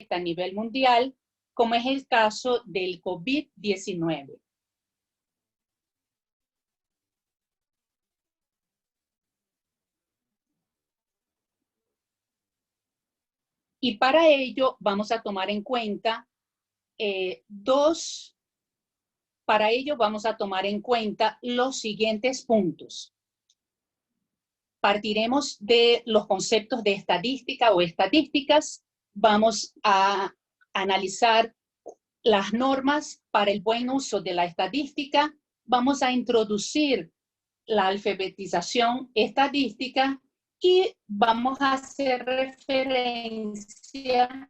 afecta a nivel mundial, como es el caso del COVID-19. Y para ello vamos a tomar en cuenta los siguientes puntos. Partiremos de los conceptos de estadística o estadísticas. Vamos a analizar las normas para el buen uso de la estadística. Vamos a introducir la alfabetización estadística y vamos a hacer referencia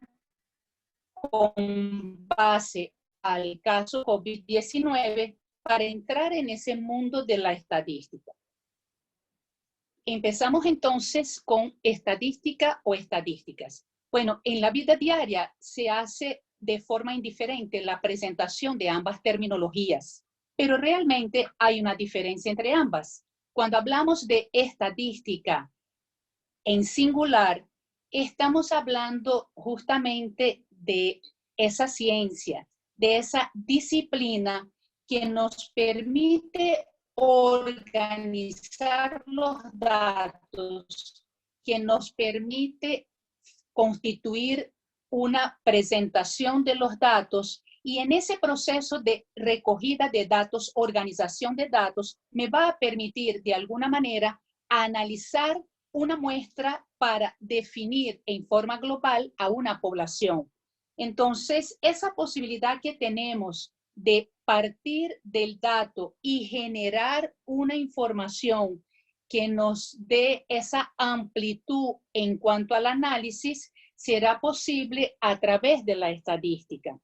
con base al caso COVID-19 para entrar en ese mundo de la estadística. Empezamos entonces con estadística o estadísticas. Bueno, en la vida diaria se hace de forma indiferente la presentación de ambas terminologías, pero realmente hay una diferencia entre ambas. Cuando hablamos de estadística en singular, estamos hablando justamente de esa ciencia, de esa disciplina que nos permite organizar los datos, que nos permite constituir una presentación de los datos, y en ese proceso de recogida de datos, organización de datos, me va a permitir de alguna manera analizar una muestra para definir en forma global a una población. Entonces, esa posibilidad que tenemos de partir del dato y generar una información que nos dé esa amplitud en cuanto al análisis, será posible a través de la estadística.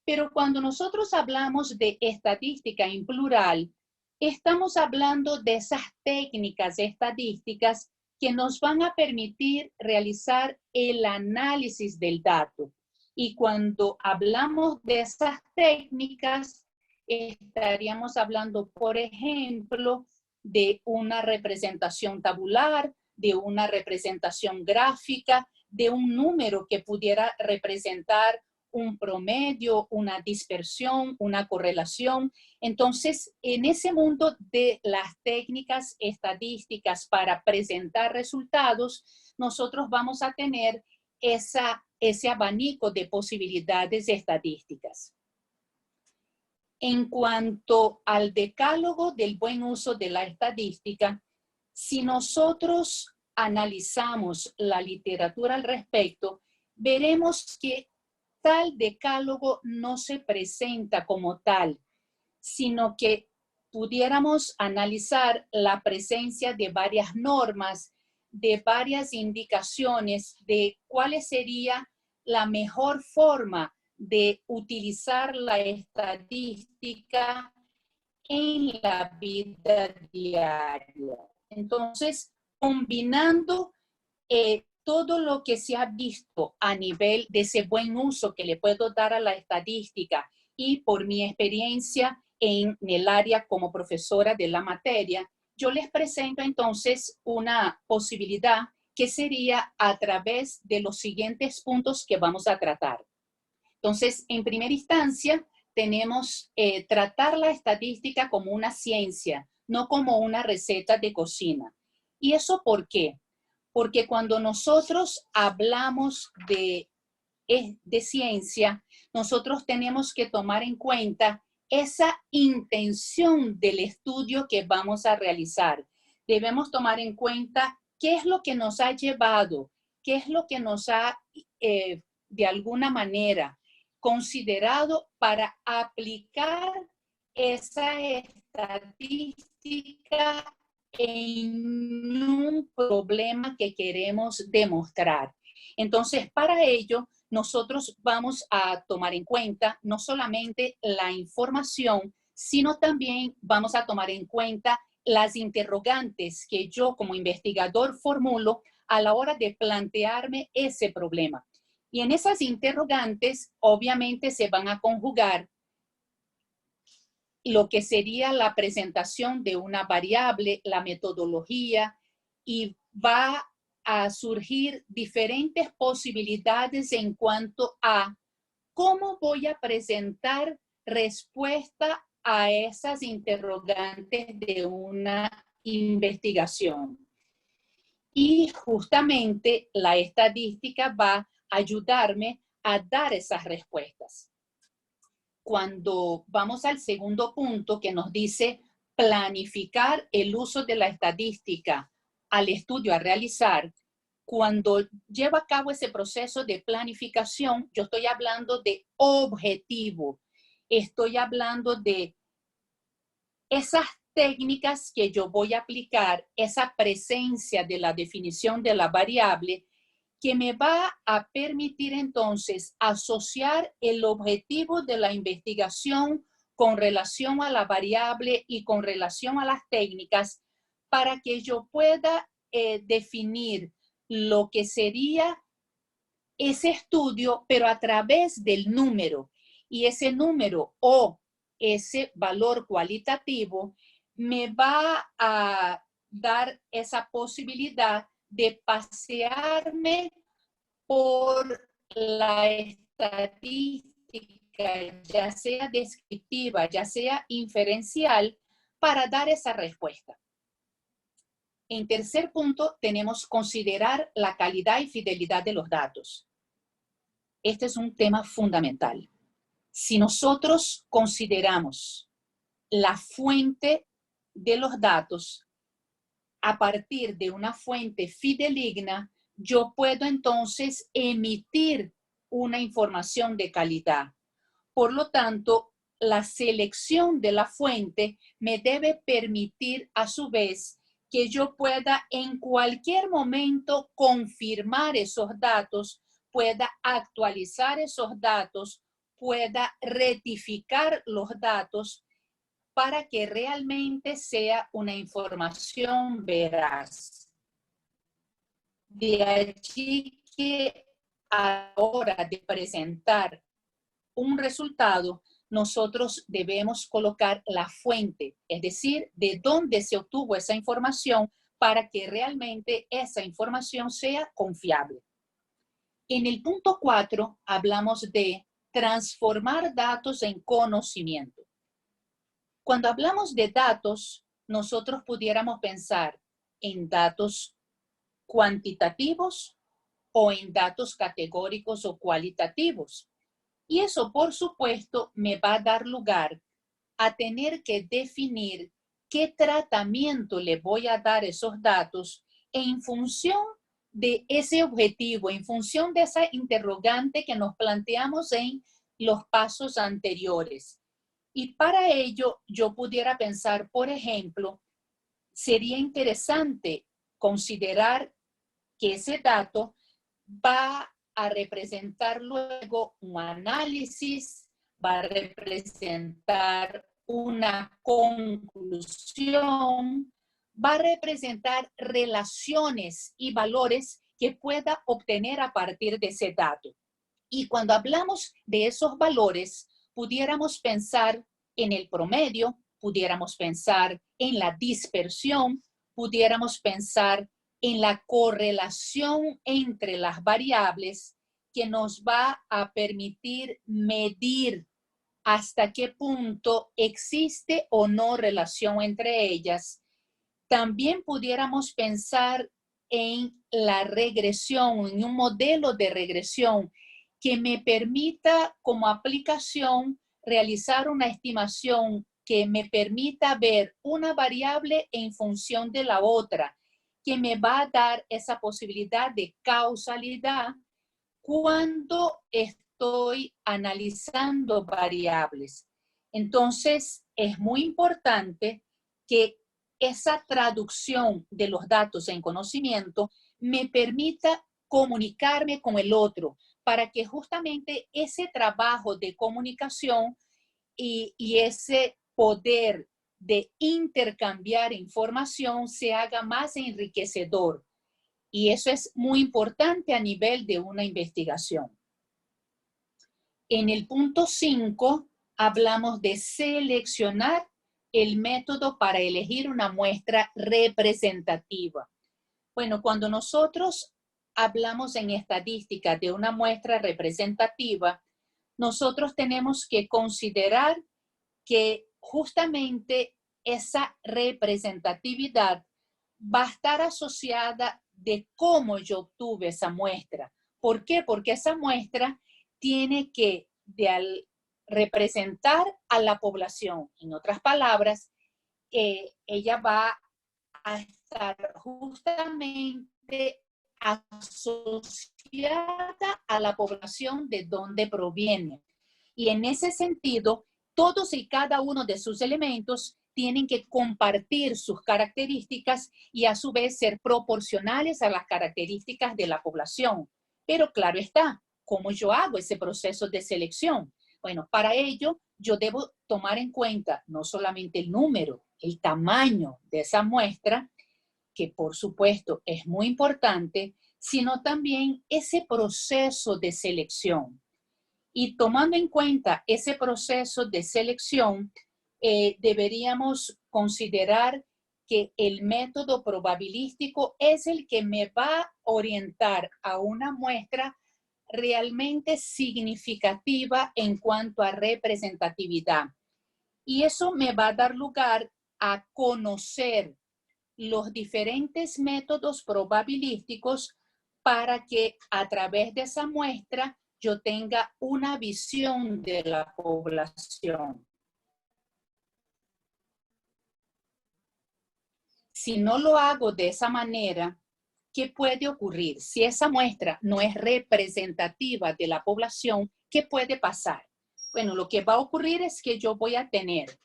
Pero cuando nosotros hablamos de estadística en plural, estamos hablando de esas técnicas estadísticas que nos van a permitir realizar el análisis del dato. Y cuando hablamos de esas técnicas, estaríamos hablando, por ejemplo, de una representación tabular, de una representación gráfica, de un número que pudiera representar un promedio, una dispersión, una correlación. Entonces, en ese mundo de las técnicas estadísticas para presentar resultados, nosotros vamos a tener ese abanico de posibilidades estadísticas. En cuanto al decálogo del buen uso de la estadística, si nosotros analizamos la literatura al respecto, veremos que tal decálogo no se presenta como tal, sino que pudiéramos analizar la presencia de varias normas, de varias indicaciones de cuál sería la mejor forma de utilizar la estadística en la vida diaria. Entonces, combinando todo lo que se ha visto a nivel de ese buen uso que le puedo dar a la estadística y por mi experiencia en el área como profesora de la materia, yo les presento entonces una posibilidad que sería a través de los siguientes puntos que vamos a tratar. Entonces, en primera instancia, tenemos tratar la estadística como una ciencia, no como una receta de cocina. ¿Y eso por qué? Porque cuando nosotros hablamos de ciencia, nosotros tenemos que tomar en cuenta esa intención del estudio que vamos a realizar. Debemos tomar en cuenta qué es lo que nos ha llevado, qué es lo que nos ha, de alguna manera, considerado para aplicar esa estadística en un problema que queremos demostrar. Entonces, para ello, nosotros vamos a tomar en cuenta no solamente la información, sino también vamos a tomar en cuenta las interrogantes que yo como investigador formulo a la hora de plantearme ese problema. Y en esas interrogantes, obviamente, se van a conjugar lo que sería la presentación de una variable, la metodología, y va a surgir diferentes posibilidades en cuanto a cómo voy a presentar respuesta a esas interrogantes de una investigación. Y justamente la estadística va a ayudarme a dar esas respuestas. Cuando vamos al segundo punto que nos dice planificar el uso de la estadística al estudio a realizar, cuando llevo a cabo ese proceso de planificación, yo estoy hablando de objetivo, estoy hablando de esas técnicas que yo voy a aplicar, esa presencia de la definición de la variable que me va a permitir entonces asociar el objetivo de la investigación con relación a la variable y con relación a las técnicas para que yo pueda definir lo que sería ese estudio, pero a través del número. Y ese número o ese valor cualitativo me va a dar esa posibilidad de pasearme por la estadística, ya sea descriptiva, ya sea inferencial, para dar esa respuesta. En tercer punto, tenemos considerar la calidad y fidelidad de los datos. Este es un tema fundamental. Si nosotros consideramos la fuente de los datos a partir de una fuente fidedigna, yo puedo entonces emitir una información de calidad. Por lo tanto, la selección de la fuente me debe permitir a su vez que yo pueda en cualquier momento confirmar esos datos, pueda actualizar esos datos, pueda rectificar los datos para que realmente sea una información veraz. De allí que a la hora de presentar un resultado, nosotros debemos colocar la fuente, es decir, de dónde se obtuvo esa información para que realmente esa información sea confiable. En el punto 4 hablamos de transformar datos en conocimiento. Cuando hablamos de datos, nosotros pudiéramos pensar en datos cuantitativos o en datos categóricos o cualitativos. Y eso, por supuesto, me va a dar lugar a tener que definir qué tratamiento le voy a dar a esos datos en función de ese objetivo, en función de esa interrogante que nos planteamos en los pasos anteriores. Y para ello, yo pudiera pensar, por ejemplo, sería interesante considerar que ese dato va a representar luego un análisis, va a representar una conclusión, va a representar relaciones y valores que pueda obtener a partir de ese dato. Y cuando hablamos de esos valores, pudiéramos pensar en el promedio, pudiéramos pensar en la dispersión, pudiéramos pensar en la correlación entre las variables que nos va a permitir medir hasta qué punto existe o no relación entre ellas. También pudiéramos pensar en la regresión, en un modelo de regresión que me permita como aplicación realizar una estimación que me permita ver una variable en función de la otra, que me va a dar esa posibilidad de causalidad cuando estoy analizando variables. Entonces, es muy importante que esa traducción de los datos en conocimiento me permita comunicarme con el otro para que justamente ese trabajo de comunicación y ese poder de intercambiar información se haga más enriquecedor. Y eso es muy importante a nivel de una investigación. En el punto 5 hablamos de seleccionar el método para elegir una muestra representativa. Bueno, cuando nosotros hablamos en estadística de una muestra representativa, nosotros tenemos que considerar que justamente esa representatividad va a estar asociada de cómo yo obtuve esa muestra. ¿Por qué? Porque esa muestra tiene que representar a la población. En otras palabras, ella va a estar justamente asociada a la población de donde proviene. Y en ese sentido, todos y cada uno de sus elementos tienen que compartir sus características y a su vez ser proporcionales a las características de la población. Pero claro está, ¿cómo yo hago ese proceso de selección? Bueno, para ello yo debo tomar en cuenta no solamente el número, el tamaño de esa muestra, que por supuesto es muy importante, sino también ese proceso de selección. Y tomando en cuenta ese proceso de selección, deberíamos considerar que el método probabilístico es el que me va a orientar a una muestra realmente significativa en cuanto a representatividad. Y eso me va a dar lugar a conocer los diferentes métodos probabilísticos para que a través de esa muestra yo tenga una visión de la población. Si no lo hago de esa manera, ¿qué puede ocurrir? Si esa muestra no es representativa de la población, ¿qué puede pasar? Bueno, lo que va a ocurrir es que yo voy a tener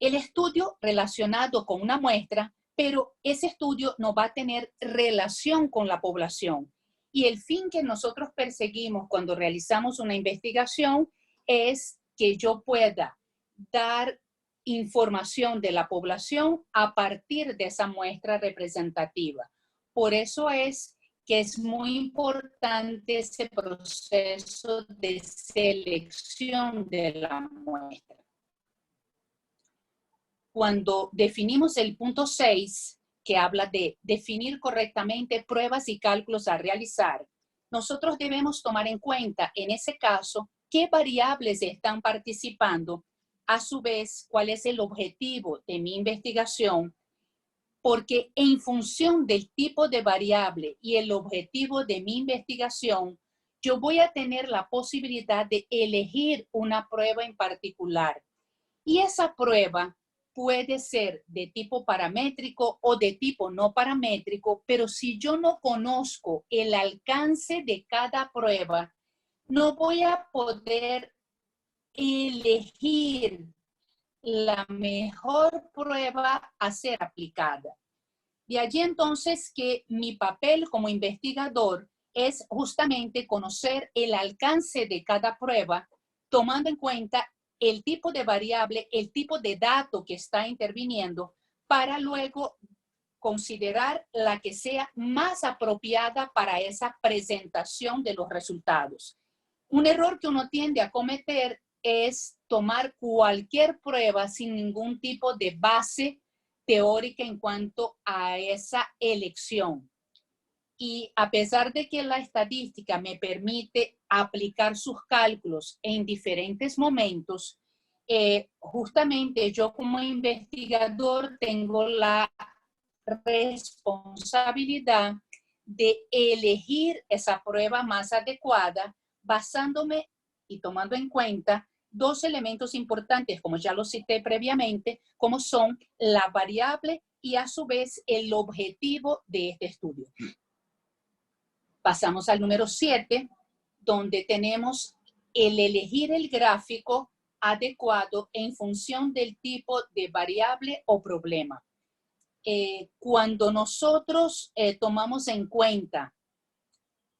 el estudio relacionado con una muestra, pero ese estudio no va a tener relación con la población. Y el fin que nosotros perseguimos cuando realizamos una investigación es que yo pueda dar información de la población a partir de esa muestra representativa. Por eso es que es muy importante ese proceso de selección de la muestra. Cuando definimos el punto 6, que habla de definir correctamente pruebas y cálculos a realizar, nosotros debemos tomar en cuenta, en ese caso, qué variables están participando, a su vez, cuál es el objetivo de mi investigación, porque en función del tipo de variable y el objetivo de mi investigación, yo voy a tener la posibilidad de elegir una prueba en particular. Y esa prueba puede ser de tipo paramétrico o de tipo no paramétrico, pero si yo no conozco el alcance de cada prueba, no voy a poder elegir la mejor prueba a ser aplicada. De allí entonces que mi papel como investigador es justamente conocer el alcance de cada prueba, tomando en cuenta el tipo de variable, el tipo de dato que está interviniendo, para luego considerar la que sea más apropiada para esa presentación de los resultados. Un error que uno tiende a cometer es tomar cualquier prueba sin ningún tipo de base teórica en cuanto a esa elección. Y a pesar de que la estadística me permite aplicar sus cálculos en diferentes momentos, justamente yo como investigador tengo la responsabilidad de elegir esa prueba más adecuada basándome y tomando en cuenta dos elementos importantes, como ya lo cité previamente, como son la variable y a su vez el objetivo de este estudio. Pasamos al número 7, donde tenemos el elegir el gráfico adecuado en función del tipo de variable o problema. Cuando nosotros tomamos en cuenta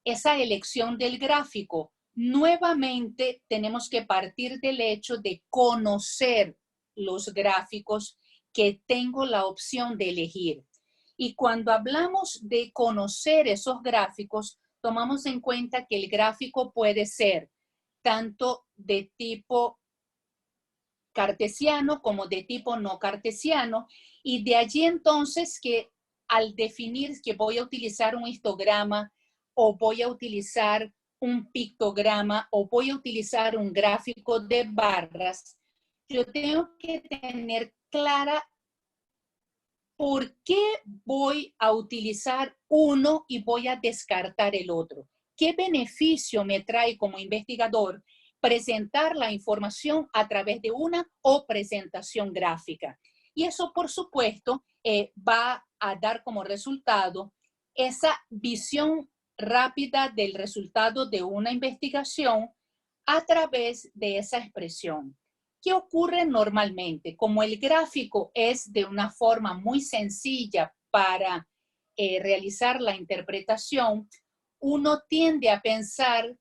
esa elección del gráfico, nuevamente tenemos que partir del hecho de conocer los gráficos que tengo la opción de elegir. Y cuando hablamos de conocer esos gráficos, tomamos en cuenta que el gráfico puede ser tanto de tipo cartesiano como de tipo no cartesiano, y de allí entonces que al definir que voy a utilizar un histograma o voy a utilizar un pictograma o voy a utilizar un gráfico de barras, yo tengo que tener clara por qué voy a utilizar uno y voy a descartar el otro. ¿Qué beneficio me trae como investigador presentar la información a través de una o presentación gráfica? Y eso, por supuesto, va a dar como resultado esa visión rápida del resultado de una investigación a través de esa expresión. ¿Qué ocurre normalmente? Como el gráfico es de una forma muy sencilla para realizar la interpretación, uno tiende a pensar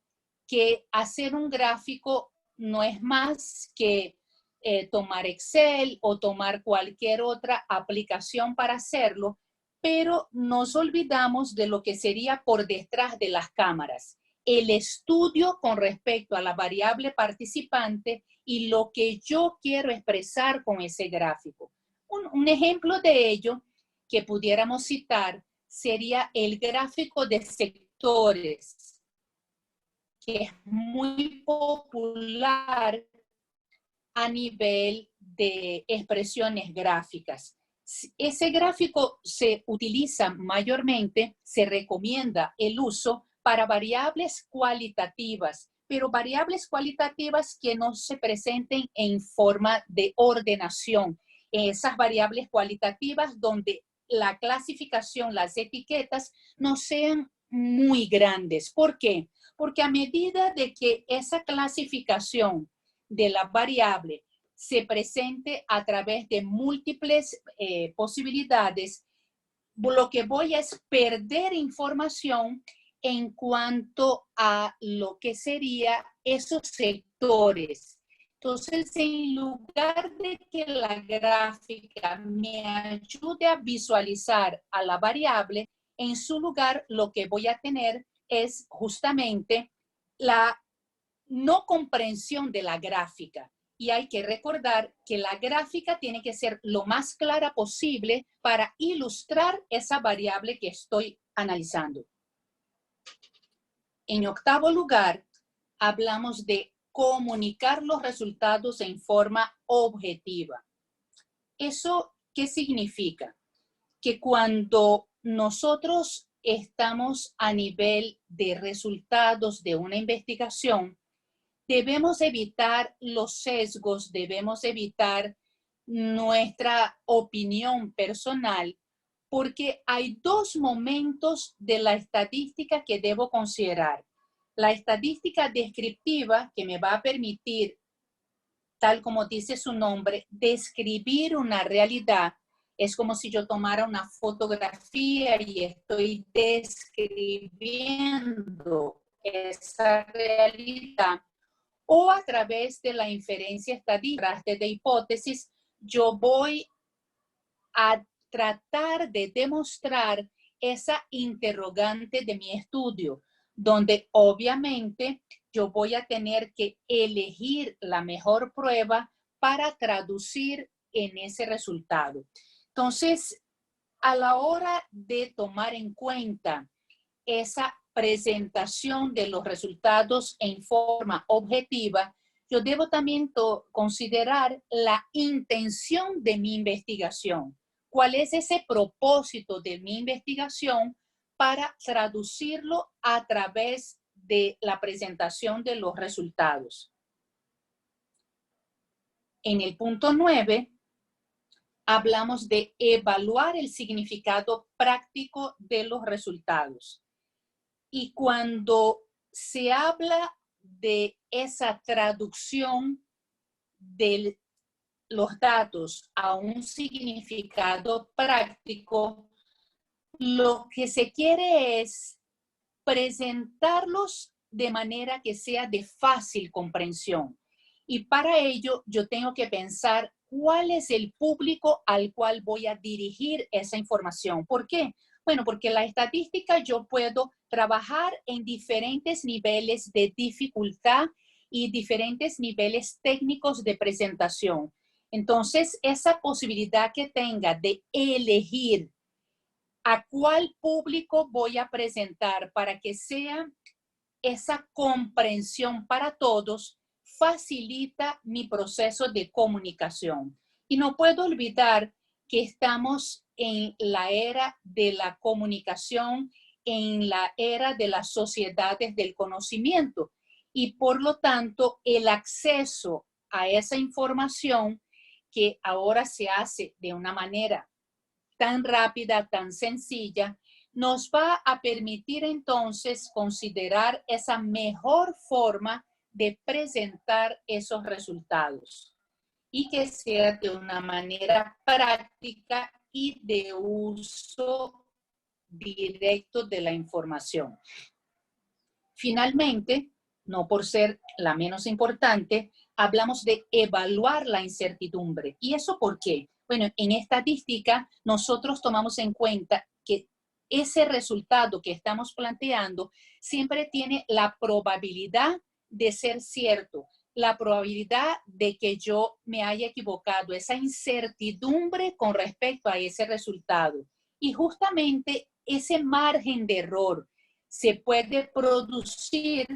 que hacer un gráfico no es más que tomar Excel o tomar cualquier otra aplicación para hacerlo, pero nos olvidamos de lo que sería por detrás de las cámaras, el estudio con respecto a la variable participante y lo que yo quiero expresar con ese gráfico. Un ejemplo de ello que pudiéramos citar sería el gráfico de sectores, que es muy popular a nivel de expresiones gráficas. Ese gráfico se utiliza mayormente, se recomienda el uso para variables cualitativas, pero variables cualitativas que no se presenten en forma de ordenación. Esas variables cualitativas donde la clasificación, las etiquetas no sean muy grandes. ¿Por qué? Porque a medida de que esa clasificación de la variable se presente a través de múltiples posibilidades, lo que voy a es perder información en cuanto a lo que sería esos sectores. Entonces, en lugar de que la gráfica me ayude a visualizar a la variable, en su lugar lo que voy a tener es justamente la no comprensión de la gráfica. Y hay que recordar que la gráfica tiene que ser lo más clara posible para ilustrar esa variable que estoy analizando. En octavo lugar, hablamos de comunicar los resultados en forma objetiva. ¿Eso qué significa? Que cuando nosotros estamos a nivel de resultados de una investigación, debemos evitar los sesgos, debemos evitar nuestra opinión personal, porque hay dos momentos de la estadística que debo considerar. La estadística descriptiva, que me va a permitir, tal como dice su nombre, describir una realidad. Es como si yo tomara una fotografía y estoy describiendo esa realidad. O a través de la inferencia estadística de hipótesis, yo voy a tratar de demostrar esa interrogante de mi estudio, donde obviamente yo voy a tener que elegir la mejor prueba para traducir en ese resultado. Entonces, a la hora de tomar en cuenta esa presentación de los resultados en forma objetiva, yo debo también considerar la intención de mi investigación. ¿Cuál es ese propósito de mi investigación para traducirlo a través de la presentación de los resultados? En el punto 9, hablamos de evaluar el significado práctico de los resultados. Y cuando se habla de esa traducción de los datos a un significado práctico, lo que se quiere es presentarlos de manera que sea de fácil comprensión. Y para ello yo tengo que pensar cuál es el público al cual voy a dirigir esa información. ¿Por qué? Bueno, porque la estadística yo puedo trabajar en diferentes niveles de dificultad y diferentes niveles técnicos de presentación. Entonces, esa posibilidad que tenga de elegir ¿A cuál público voy a presentar para que sea esa comprensión para todos? Facilita mi proceso de comunicación. Y no puedo olvidar que estamos en la era de la comunicación, en la era de las sociedades del conocimiento. Y por lo tanto, el acceso a esa información que ahora se hace de una manera tan rápida, tan sencilla, nos va a permitir entonces considerar esa mejor forma de presentar esos resultados y que sea de una manera práctica y de uso directo de la información. Finalmente, no por ser la menos importante, hablamos de evaluar la incertidumbre. ¿Y eso por qué? Bueno, en estadística nosotros tomamos en cuenta que ese resultado que estamos planteando siempre tiene la probabilidad de ser cierto, la probabilidad de que yo me haya equivocado, esa incertidumbre con respecto a ese resultado. Y justamente ese margen de error se puede producir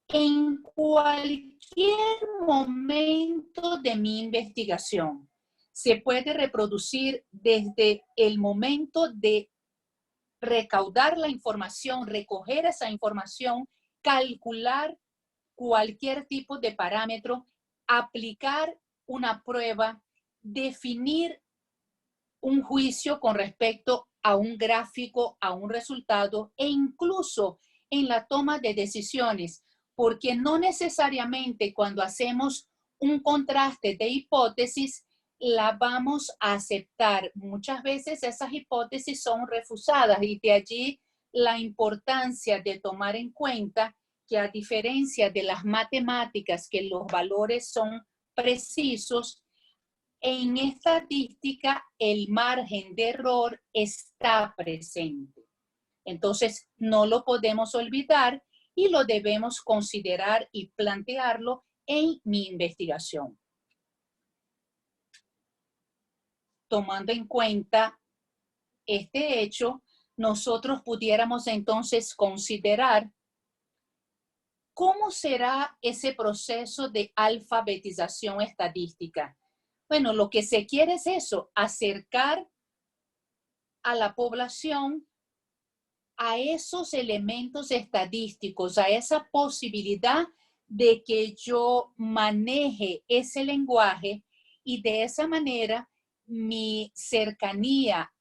en cualquier momento de mi investigación. Se puede reproducir desde el momento de recaudar la información, recoger esa información, calcular cualquier tipo de parámetro, aplicar una prueba, definir un juicio con respecto a un gráfico, a un resultado e incluso en la toma de decisiones, porque no necesariamente cuando hacemos un contraste de hipótesis la vamos a aceptar. Muchas veces esas hipótesis son refusadas y de allí la importancia de tomar en cuenta que a diferencia de las matemáticas, que los valores son precisos, en estadística el margen de error está presente. Entonces, no lo podemos olvidar y lo debemos considerar y plantearlo en mi investigación. Tomando en cuenta este hecho, nosotros pudiéramos entonces considerar cómo será ese proceso de alfabetización estadística. Bueno, lo que se quiere es eso, acercar a la población a esos elementos estadísticos, a esa posibilidad de que yo maneje ese lenguaje y de esa manera mi cercanía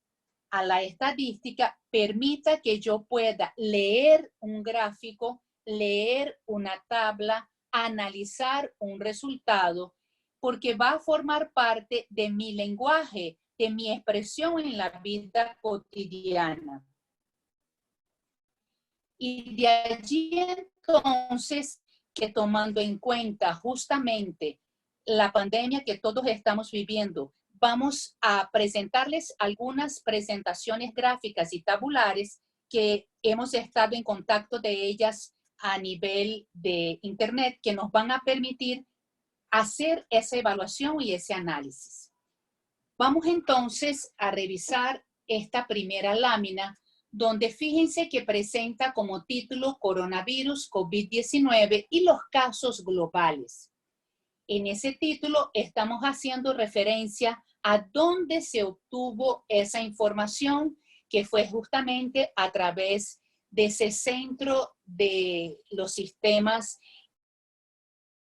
a la estadística permita que yo pueda leer un gráfico, leer una tabla, analizar un resultado, porque va a formar parte de mi lenguaje, de mi expresión en la vida cotidiana. Y de allí entonces que tomando en cuenta justamente la pandemia que todos estamos viviendo, vamos a presentarles algunas presentaciones gráficas y tabulares que hemos estado en contacto de ellas a nivel de internet que nos van a permitir hacer esa evaluación y ese análisis. Vamos entonces a revisar esta primera lámina donde fíjense que presenta como título Coronavirus COVID-19 y los casos globales. En ese título estamos haciendo referencia a dónde se obtuvo esa información, que fue justamente a través de ese centro de los sistemas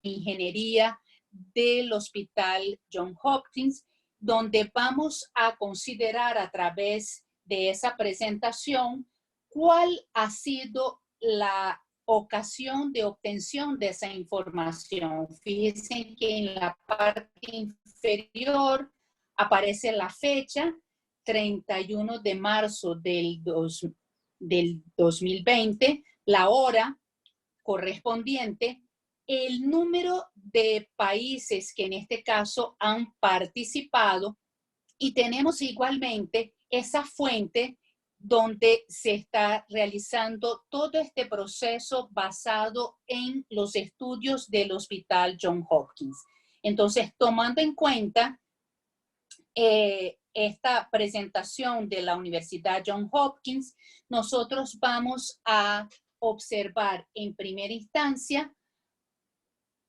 de ingeniería del Hospital Johns Hopkins, donde vamos a considerar a través de esa presentación cuál ha sido la ocasión de obtención de esa información. Fíjense que en la parte inferior aparece la fecha, 31 de marzo del 2020, la hora correspondiente, el número de países que en este caso han participado y tenemos igualmente esa fuente donde se está realizando todo este proceso basado en los estudios del Hospital Johns Hopkins. Entonces, tomando en cuenta esta presentación de la Universidad Johns Hopkins, nosotros vamos a observar en primera instancia,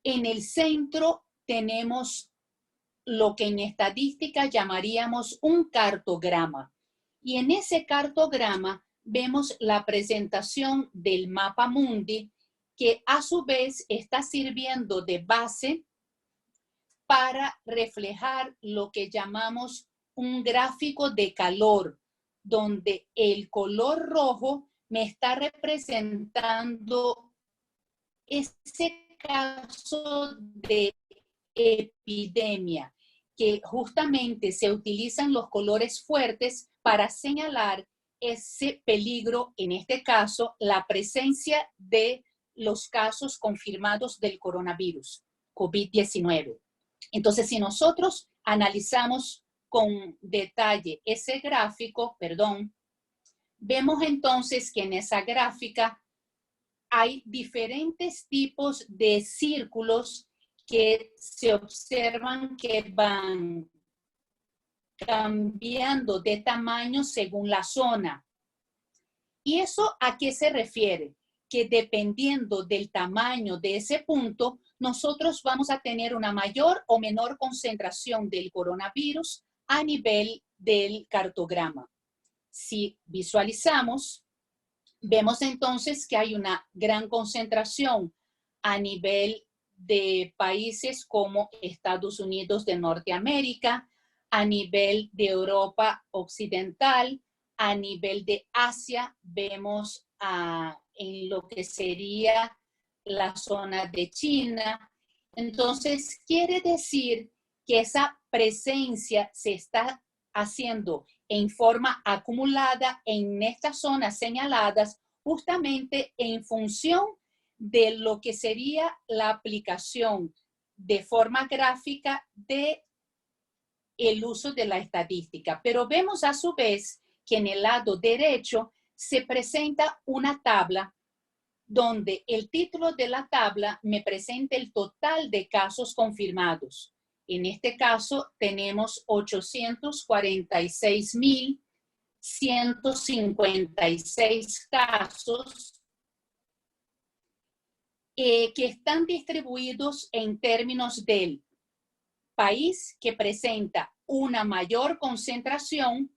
en el centro tenemos lo que en estadística llamaríamos un cartograma. Y en ese cartograma vemos la presentación del mapa mundi, que a su vez está sirviendo de base para reflejar lo que llamamos un gráfico de calor, donde el color rojo me está representando ese caso de epidemia, que justamente se utilizan los colores fuertes para señalar ese peligro, en este caso, la presencia de los casos confirmados del coronavirus, COVID-19. Entonces, si nosotros analizamos con detalle ese gráfico, vemos entonces que en esa gráfica hay diferentes tipos de círculos que se observan que van cambiando de tamaño según la zona. ¿Y eso a qué se refiere? Que dependiendo del tamaño de ese punto, nosotros vamos a tener una mayor o menor concentración del coronavirus a nivel del cartograma. Si visualizamos, vemos entonces que hay una gran concentración a nivel de países como Estados Unidos de Norteamérica, a nivel de Europa Occidental, a nivel de Asia, vemos en lo que sería la zona de China. Entonces, quiere decir que esa presencia se está haciendo en forma acumulada en estas zonas señaladas justamente en función de lo que sería la aplicación de forma gráfica de el uso de la estadística. Pero vemos a su vez que en el lado derecho se presenta una tabla donde el título de la tabla me presenta el total de casos confirmados. En este caso tenemos 846,156 casos que están distribuidos en términos del país que presenta una mayor concentración.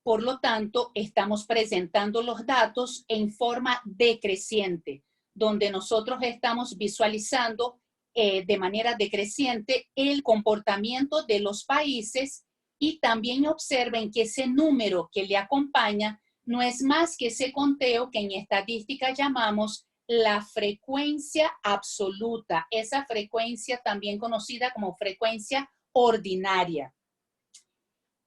Por lo tanto, estamos presentando los datos en forma decreciente, donde nosotros estamos visualizando de manera decreciente el comportamiento de los países y también observen que ese número que le acompaña no es más que ese conteo que en estadística llamamos la frecuencia absoluta, esa frecuencia también conocida como frecuencia ordinaria.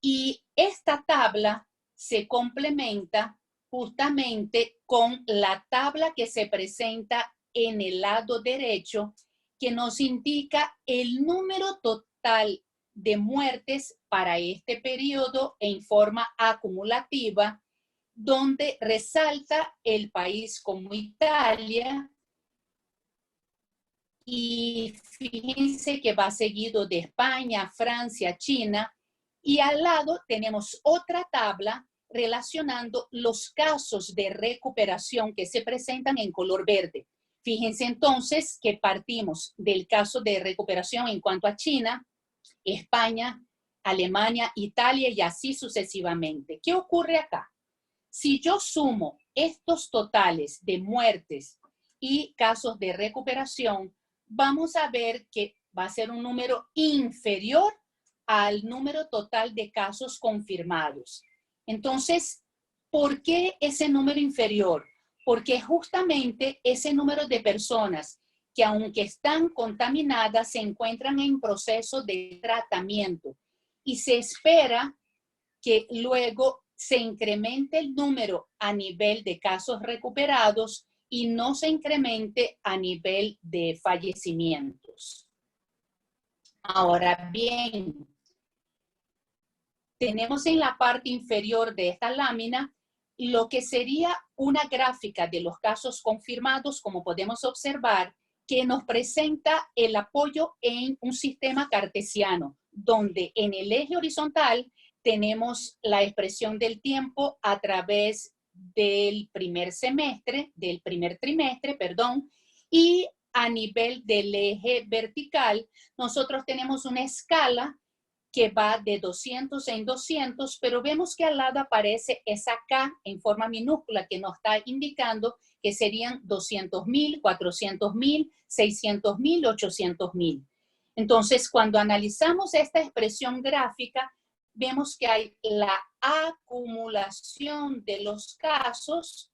Y esta tabla se complementa justamente con la tabla que se presenta en el lado derecho, que nos indica el número total de muertes para este periodo en forma acumulativa, donde resalta el país como Italia. Y fíjense que va seguido de España, Francia, China. Y al lado tenemos otra tabla relacionando los casos de recuperación que se presentan en color verde. Fíjense entonces que partimos del caso de recuperación en cuanto a China, España, Alemania, Italia y así sucesivamente. ¿Qué ocurre acá? Si yo sumo estos totales de muertes y casos de recuperación, vamos a ver que va a ser un número inferior al número total de casos confirmados. Entonces, ¿por qué ese número inferior? Porque justamente ese número de personas que aunque están contaminadas se encuentran en proceso de tratamiento y se espera que luego se incremente el número a nivel de casos recuperados y no se incremente a nivel de fallecimientos. Ahora bien, tenemos en la parte inferior de esta lámina lo que sería una gráfica de los casos confirmados, como podemos observar, que nos presenta el apoyo en un sistema cartesiano, donde en el eje horizontal tenemos la expresión del tiempo a través del primer trimestre, perdón, y a nivel del eje vertical, nosotros tenemos una escala que va de 200 en 200, pero vemos que al lado aparece esa K en forma minúscula que nos está indicando que serían 200.000, 400.000, 600.000, 800.000. Entonces, cuando analizamos esta expresión gráfica, vemos que hay la acumulación de los casos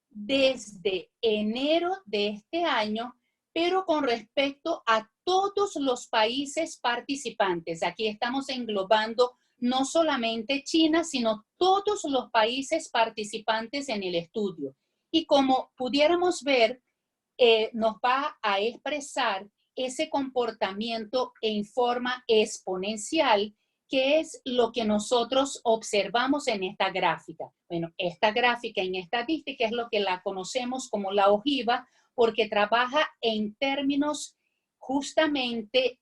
desde enero de este año, pero con respecto a todos los países participantes. Aquí estamos englobando no solamente China, sino todos los países participantes en el estudio. Y como pudiéramos ver, nos va a expresar ese comportamiento en forma exponencial, que es lo que nosotros observamos en esta gráfica. Bueno, esta gráfica en estadística es lo que la conocemos como la ojiva, porque trabaja en términos justamente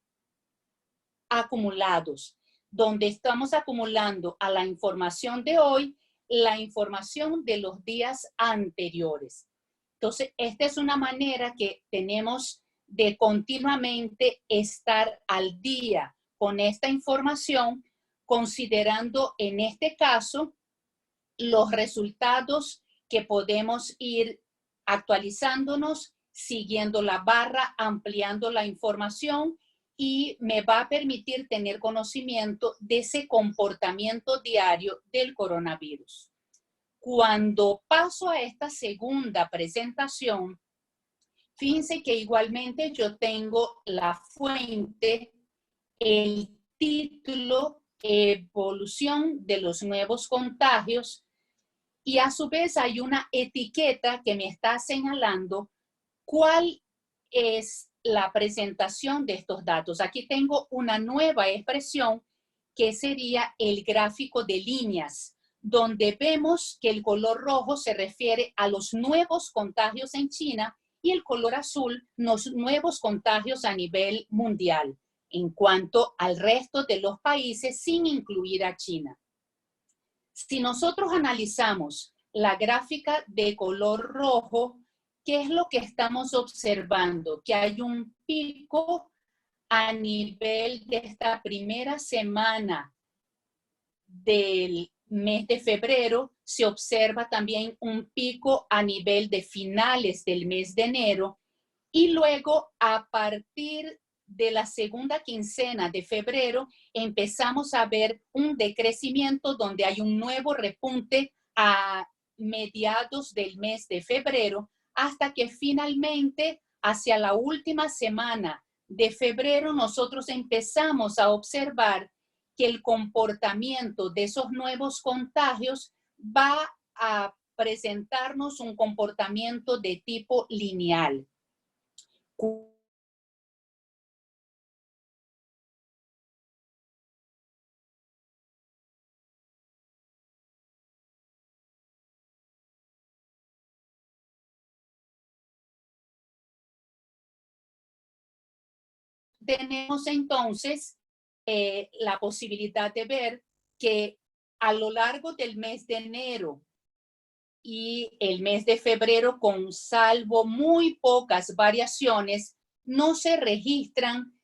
acumulados, donde estamos acumulando a la información de hoy la información de los días anteriores. Entonces, esta es una manera que tenemos de continuamente estar al día con esta información, considerando en este caso los resultados que podemos ir actualizándonos, siguiendo la barra, ampliando la información, y me va a permitir tener conocimiento de ese comportamiento diario del coronavirus. Cuando paso a esta segunda presentación, fíjense que igualmente yo tengo la fuente, el título, evolución de los nuevos contagios, y a su vez hay una etiqueta que me está señalando cuál es la presentación de estos datos. Aquí tengo una nueva expresión que sería el gráfico de líneas, donde vemos que el color rojo se refiere a los nuevos contagios en China y el color azul, los nuevos contagios a nivel mundial, en cuanto al resto de los países sin incluir a China. Si nosotros analizamos la gráfica de color rojo, ¿qué es lo que estamos observando? Que hay un pico a nivel de esta primera semana del mes de febrero. Se observa también un pico a nivel de finales del mes de enero, y luego a partir de la segunda quincena de febrero empezamos a ver un decrecimiento donde hay un nuevo repunte a mediados del mes de febrero, hasta que finalmente hacia la última semana de febrero nosotros empezamos a observar que el comportamiento de esos nuevos contagios va a presentarnos un comportamiento de tipo lineal. Tenemos entonces la posibilidad de ver que a lo largo del mes de enero y el mes de febrero, con salvo muy pocas variaciones, no se registran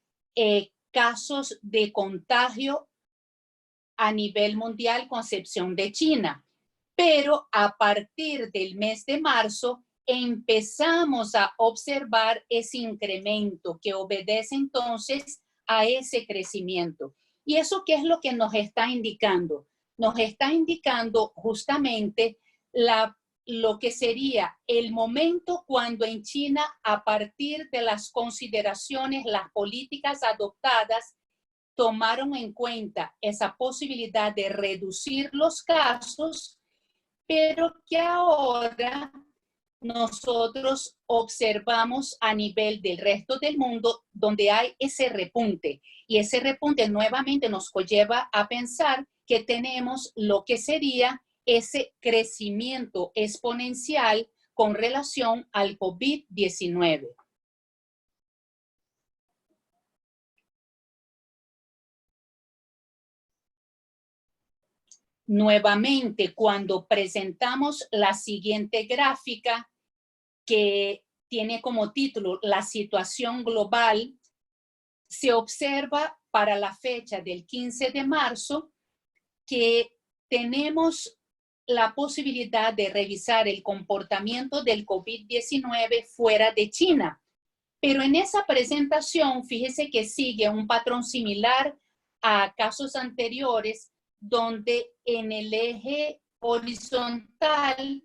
casos de contagio a nivel mundial, con excepción de China. Pero a partir del mes de marzo empezamos a observar ese incremento que obedece entonces a ese crecimiento. ¿Y eso qué es lo que nos está indicando? Nos está indicando justamente lo que sería el momento cuando en China, a partir de las consideraciones, las políticas adoptadas, tomaron en cuenta esa posibilidad de reducir los casos, pero que ahora nosotros observamos a nivel del resto del mundo donde hay ese repunte. Y ese repunte nuevamente nos lleva a pensar que tenemos lo que sería ese crecimiento exponencial con relación al COVID-19. Nuevamente, cuando presentamos la siguiente gráfica, que tiene como título La situación global, se observa para la fecha del 15 de marzo que tenemos la posibilidad de revisar el comportamiento del COVID-19 fuera de China. Pero en esa presentación, fíjese que sigue un patrón similar a casos anteriores, donde en el eje horizontal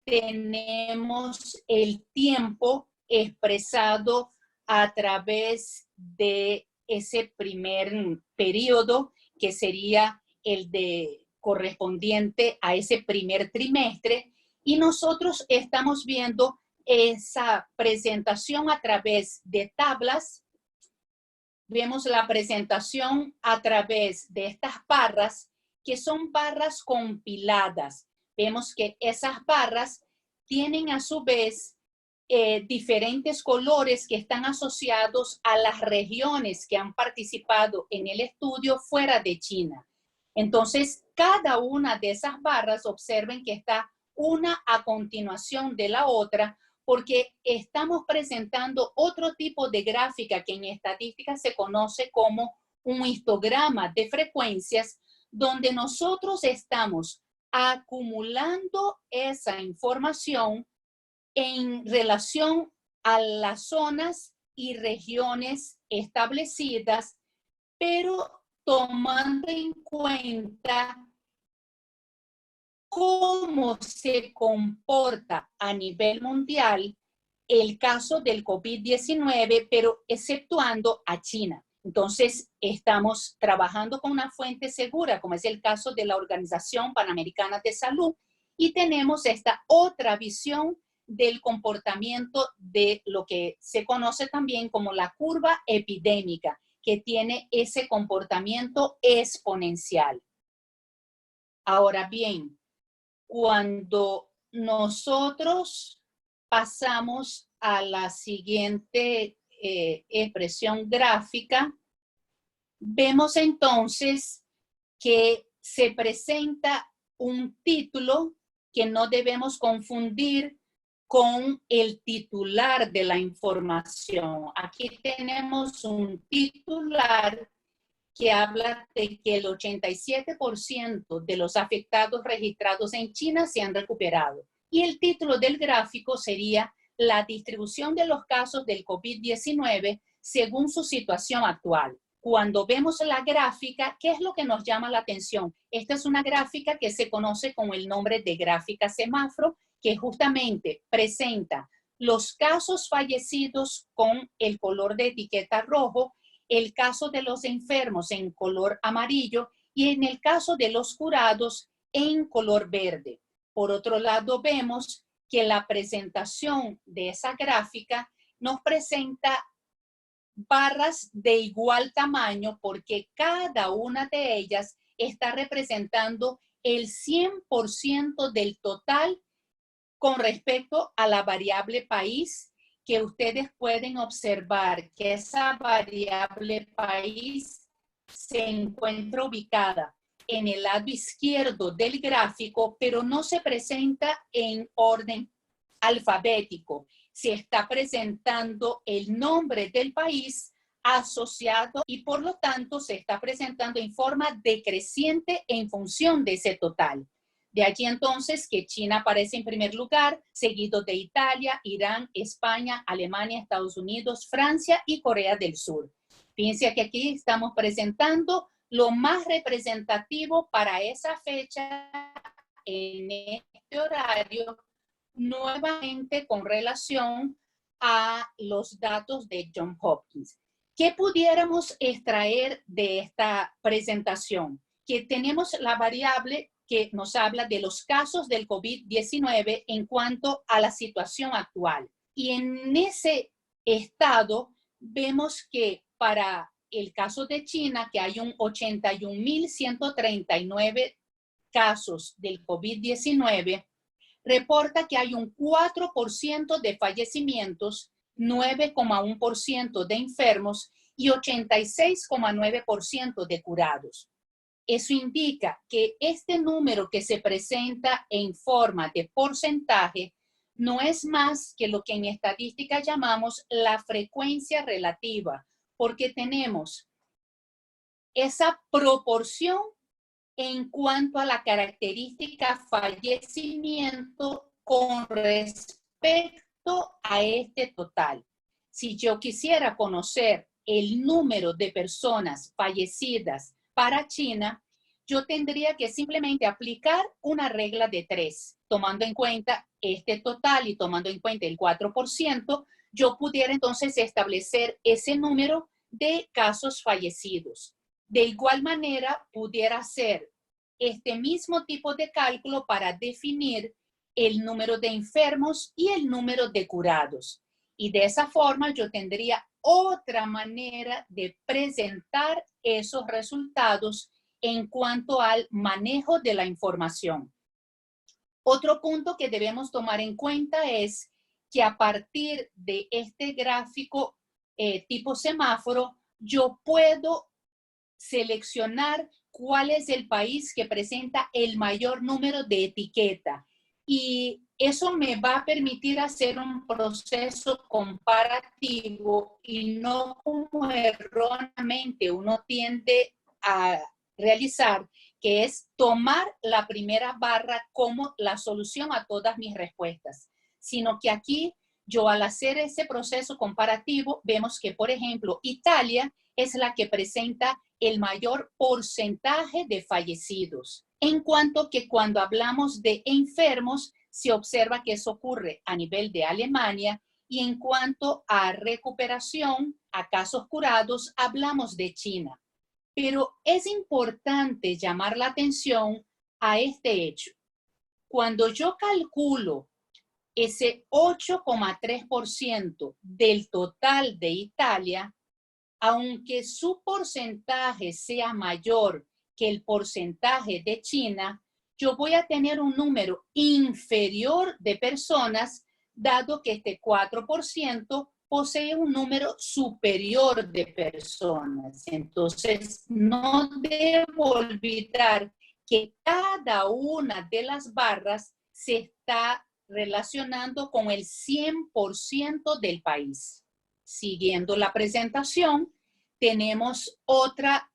tenemos el tiempo expresado a través de ese primer periodo, que sería el de correspondiente a ese primer trimestre, y nosotros estamos viendo esa presentación a través de tablas. Vemos la presentación a través de estas barras, que son barras compiladas. Vemos que esas barras tienen a su vez diferentes colores que están asociados a las regiones que han participado en el estudio fuera de China. Entonces, cada una de esas barras, observen que está una a continuación de la otra, porque estamos presentando otro tipo de gráfica que en estadística se conoce como un histograma de frecuencias, donde nosotros estamos acumulando esa información en relación a las zonas y regiones establecidas, pero tomando en cuenta cómo se comporta a nivel mundial el caso del COVID-19, pero exceptuando a China. Entonces, estamos trabajando con una fuente segura, como es el caso de la Organización Panamericana de Salud, y tenemos esta otra visión del comportamiento de lo que se conoce también como la curva epidémica, que tiene ese comportamiento exponencial. Ahora bien, cuando nosotros pasamos a la siguiente expresión gráfica, vemos entonces que se presenta un título que no debemos confundir con el titular de la información. Aquí tenemos un titular que habla de que el 87% de los afectados registrados en China se han recuperado. Y el título del gráfico sería la distribución de los casos del COVID-19 según su situación actual. Cuando vemos la gráfica, ¿qué es lo que nos llama la atención? Esta es una gráfica que se conoce con el nombre de gráfica semáforo, que justamente presenta los casos fallecidos con el color de etiqueta rojo, el caso de los enfermos en color amarillo y en el caso de los curados en color verde. Por otro lado, vemos que la presentación de esa gráfica nos presenta barras de igual tamaño, porque cada una de ellas está representando el 100% del total con respecto a la variable país, que ustedes pueden observar que esa variable país se encuentra ubicada en el lado izquierdo del gráfico, pero no se presenta en orden alfabético. Se está presentando el nombre del país asociado y por lo tanto se está presentando en forma decreciente en función de ese total. De allí entonces que China aparece en primer lugar, seguido de Italia, Irán, España, Alemania, Estados Unidos, Francia y Corea del Sur. Fíjense que aquí estamos presentando lo más representativo para esa fecha en este horario, nuevamente con relación a los datos de Johns Hopkins. ¿Qué pudiéramos extraer de esta presentación? Que tenemos la variable que nos habla de los casos del COVID-19 en cuanto a la situación actual. Y en ese estado vemos que para el caso de China, que hay un 81.139 casos del COVID-19, reporta que hay un 4% de fallecimientos, 9,1% de enfermos y 86,9% de curados. Eso indica que este número que se presenta en forma de porcentaje no es más que lo que en estadística llamamos la frecuencia relativa, porque tenemos esa proporción en cuanto a la característica fallecimiento con respecto a este total. Si yo quisiera conocer el número de personas fallecidas para China, yo tendría que simplemente aplicar una regla de 3, tomando en cuenta este total y tomando en cuenta el 4%, yo pudiera entonces establecer ese número de casos fallecidos. De igual manera, pudiera hacer este mismo tipo de cálculo para definir el número de enfermos y el número de curados. Y de esa forma yo tendría otra manera de presentar esos resultados en cuanto al manejo de la información. Otro punto que debemos tomar en cuenta es que a partir de este gráfico tipo semáforo, yo puedo seleccionar cuál es el país que presenta el mayor número de etiqueta. Y eso me va a permitir hacer un proceso comparativo y no como erróneamente uno tiende a realizar, que es tomar la primera barra como la solución a todas mis respuestas, sino que aquí yo al hacer ese proceso comparativo vemos que, por ejemplo, Italia es la que presenta el mayor porcentaje de fallecidos. En cuanto que cuando hablamos de enfermos, se observa que eso ocurre a nivel de Alemania, y en cuanto a recuperación, a casos curados, hablamos de China. Pero es importante llamar la atención a este hecho. Cuando yo calculo ese 8,3% del total de Italia, aunque su porcentaje sea mayor que el porcentaje de China, yo voy a tener un número inferior de personas, dado que este 4% posee un número superior de personas. Entonces, no debo olvidar que cada una de las barras se está relacionando con el 100% del país. Siguiendo la presentación, tenemos otra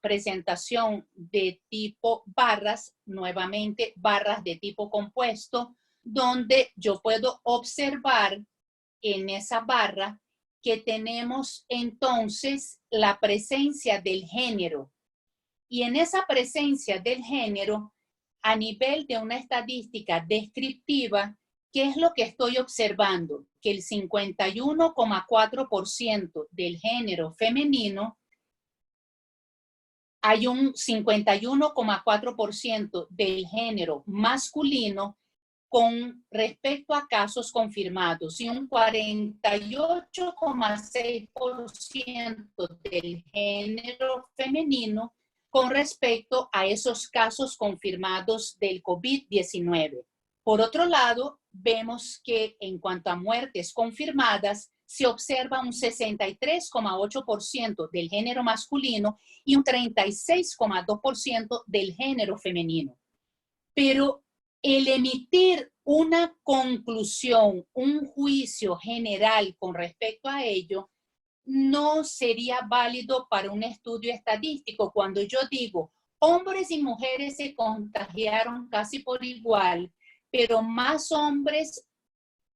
presentación de tipo barras, nuevamente barras de tipo compuesto, donde yo puedo observar en esa barra que tenemos entonces la presencia del género. Y en esa presencia del género, a nivel de una estadística descriptiva, ¿qué es lo que estoy observando? Que el 51,4% del género femenino, hay un 51,4% del género masculino con respecto a casos confirmados y un 48,6% del género femenino con respecto a esos casos confirmados del COVID-19. Por otro lado, vemos que en cuanto a muertes confirmadas, se observa un 63,8% del género masculino y un 36,2% del género femenino. Pero el emitir una conclusión, un juicio general con respecto a ello, no sería válido para un estudio estadístico. Cuando yo digo, hombres y mujeres se contagiaron casi por igual, pero más hombres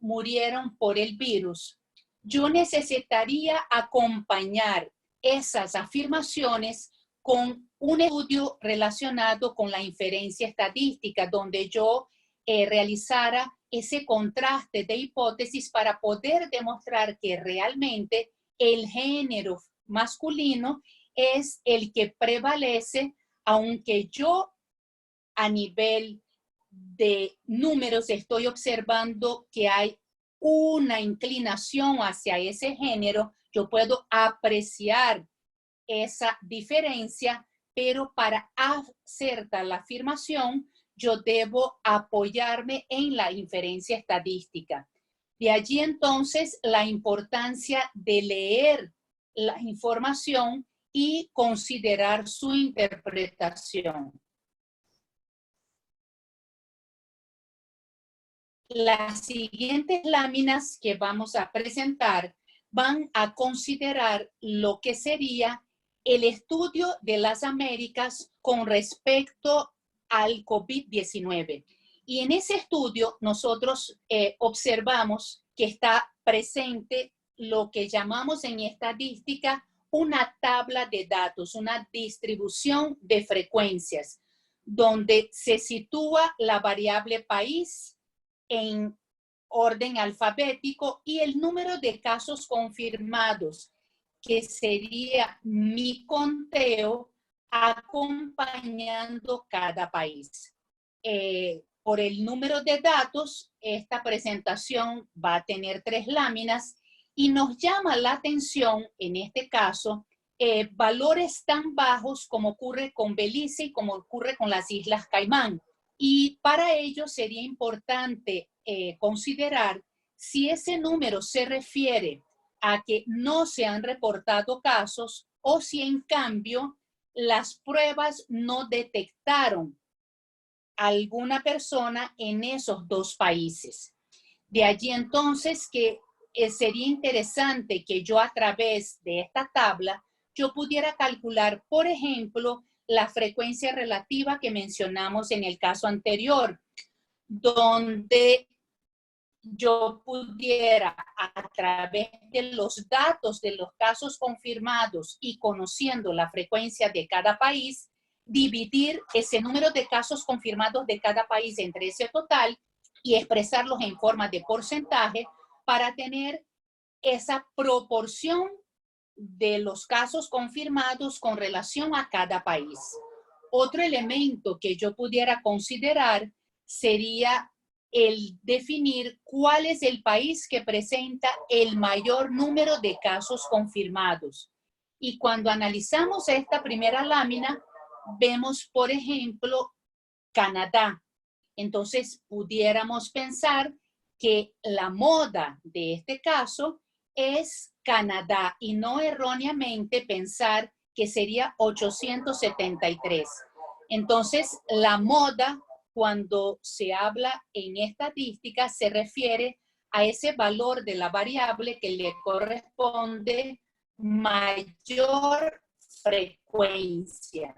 murieron por el virus, yo necesitaría acompañar esas afirmaciones con un estudio relacionado con la inferencia estadística, donde yo realizara ese contraste de hipótesis para poder demostrar que realmente el género masculino es el que prevalece, aunque yo a nivel de números estoy observando que hay una inclinación hacia ese género, yo puedo apreciar esa diferencia, pero para acertar la afirmación, yo debo apoyarme en la inferencia estadística. De allí entonces la importancia de leer la información y considerar su interpretación. Las siguientes láminas que vamos a presentar van a considerar lo que sería el estudio de las Américas con respecto al COVID-19. Y en ese estudio nosotros observamos que está presente lo que llamamos en estadística una tabla de datos, una distribución de frecuencias, donde se sitúa la variable país en orden alfabético y el número de casos confirmados, que sería mi conteo acompañando cada país. Por el número de datos, esta presentación va a tener 3 láminas y nos llama la atención, en este caso, valores tan bajos como ocurre con Belice y como ocurre con las Islas Caimán. Y para ello sería importante considerar si ese número se refiere a que no se han reportado casos o si en cambio las pruebas no detectaron alguna persona en esos 2 países. De allí entonces que sería interesante que yo a través de esta tabla yo pudiera calcular, por ejemplo, la frecuencia relativa que mencionamos en el caso anterior, donde yo pudiera, a través de los datos de los casos confirmados y conociendo la frecuencia de cada país, dividir ese número de casos confirmados de cada país entre ese total y expresarlos en forma de porcentaje para tener esa proporción de los casos confirmados con relación a cada país. Otro elemento que yo pudiera considerar sería el definir cuál es el país que presenta el mayor número de casos confirmados. Y cuando analizamos esta primera lámina, vemos, por ejemplo, Canadá. Entonces, pudiéramos pensar que la moda de este caso es Canadá y no erróneamente pensar que sería 873. Entonces, la moda, cuando se habla en estadística, se refiere a ese valor de la variable que le corresponde mayor frecuencia.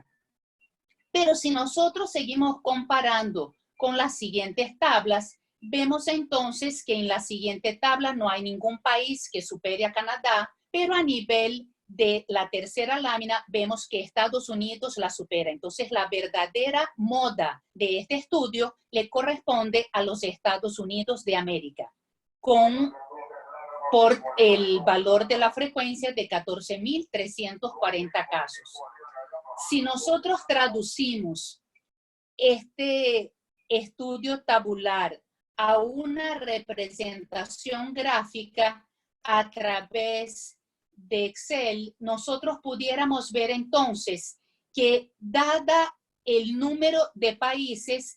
Pero si nosotros seguimos comparando con las siguientes tablas, vemos entonces que en la siguiente tabla no hay ningún país que supere a Canadá, pero a nivel de la tercera lámina vemos que Estados Unidos la supera. Entonces, la verdadera moda de este estudio le corresponde a los Estados Unidos de América, por el valor de la frecuencia de 14.340 casos. Si nosotros traducimos este estudio tabular a una representación gráfica a través de Excel, nosotros pudiéramos ver entonces que dada el número de países,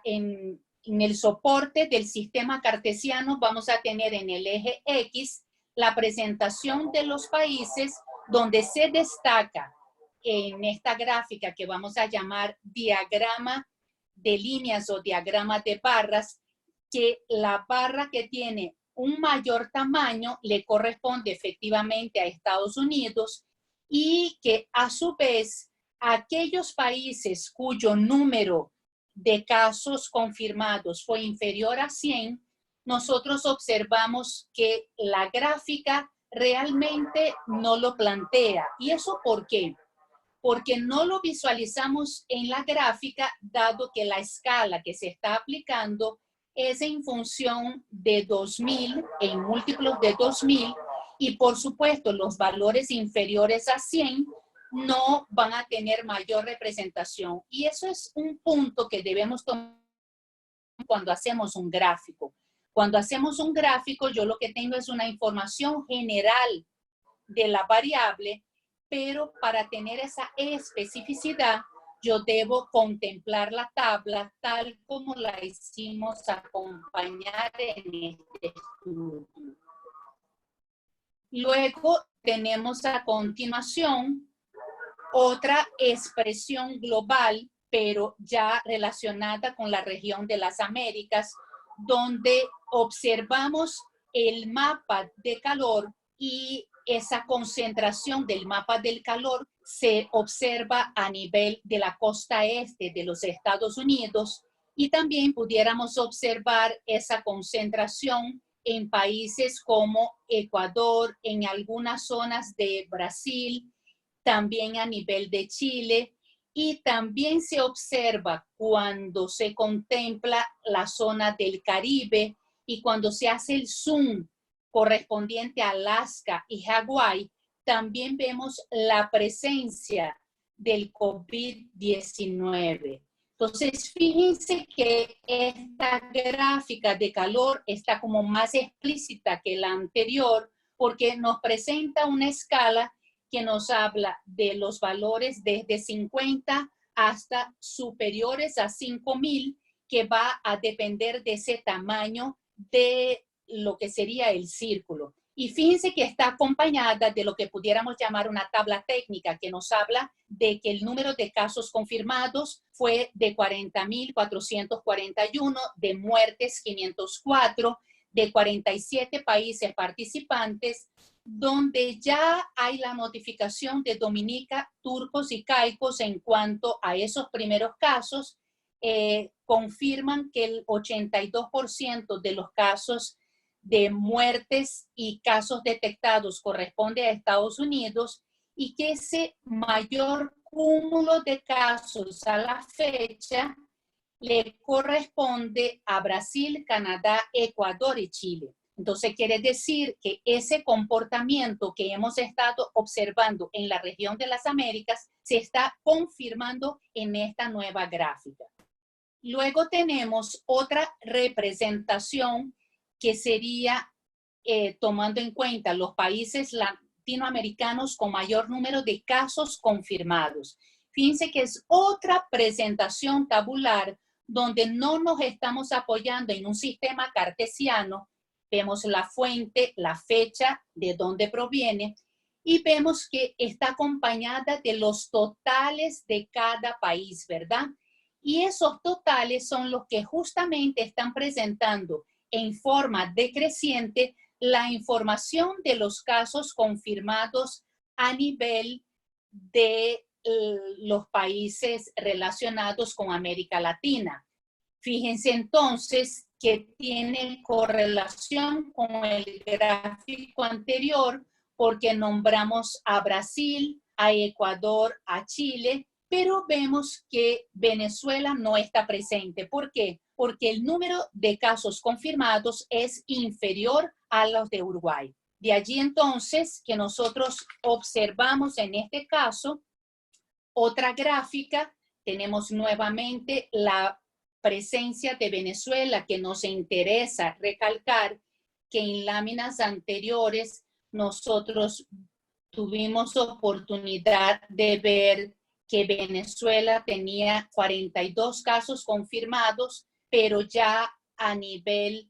en el soporte del sistema cartesiano vamos a tener en el eje X la presentación de los países donde se destaca en esta gráfica que vamos a llamar diagrama de líneas o diagrama de barras, que la barra que tiene un mayor tamaño le corresponde efectivamente a Estados Unidos y que a su vez aquellos países cuyo número de casos confirmados fue inferior a 100, nosotros observamos que la gráfica realmente no lo plantea. ¿Y eso por qué? Porque no lo visualizamos en la gráfica, dado que la escala que se está aplicando es en función de 2000, en múltiplos de 2000, y por supuesto los valores inferiores a 100 no van a tener mayor representación. Y eso es un punto que debemos tomar cuando hacemos un gráfico. Cuando hacemos un gráfico, yo lo que tengo es una información general de la variable, pero para tener esa especificidad, yo debo contemplar la tabla tal como la hicimos acompañar en este estudio. Luego tenemos a continuación otra expresión global, pero ya relacionada con la región de las Américas, donde observamos el mapa de calor y esa concentración del mapa del calor se observa a nivel de la costa este de los Estados Unidos, y también pudiéramos observar esa concentración en países como Ecuador, en algunas zonas de Brasil, también a nivel de Chile, y también se observa cuando se contempla la zona del Caribe y cuando se hace el zoom correspondiente a Alaska y Hawái, también vemos la presencia del COVID-19. Entonces, fíjense que esta gráfica de calor está como más explícita que la anterior, porque nos presenta una escala que nos habla de los valores desde 50 hasta superiores a 5,000, que va a depender de ese tamaño de lo que sería el círculo. Y fíjense que está acompañada de lo que pudiéramos llamar una tabla técnica, que nos habla de que el número de casos confirmados fue de 40,441, de muertes 504, de 47 países participantes, donde ya hay la notificación de Dominica, Turcos y Caicos en cuanto a esos primeros casos. Confirman que el 82% de los casos de muertes y casos detectados corresponde a Estados Unidos, y que ese mayor cúmulo de casos a la fecha le corresponde a Brasil, Canadá, Ecuador y Chile. Entonces quiere decir que ese comportamiento que hemos estado observando en la región de las Américas se está confirmando en esta nueva gráfica. Luego tenemos otra representación que sería tomando en cuenta los países latinoamericanos con mayor número de casos confirmados. Fíjense que es otra presentación tabular donde no nos estamos apoyando en un sistema cartesiano. Vemos la fuente, la fecha, de dónde proviene, y vemos que está acompañada de los totales de cada país, ¿verdad? Y esos totales son los que justamente están presentando en forma decreciente la información de los casos confirmados a nivel de los países relacionados con América Latina. Fíjense entonces que tiene correlación con el gráfico anterior, porque nombramos a Brasil, a Ecuador, a Chile, pero vemos que Venezuela no está presente. ¿Por qué? Porque el número de casos confirmados es inferior a los de Uruguay. De allí entonces que nosotros observamos en este caso otra gráfica. Tenemos nuevamente la presencia de Venezuela, que nos interesa recalcar que en láminas anteriores nosotros tuvimos oportunidad de ver que Venezuela tenía 42 casos confirmados, pero ya a nivel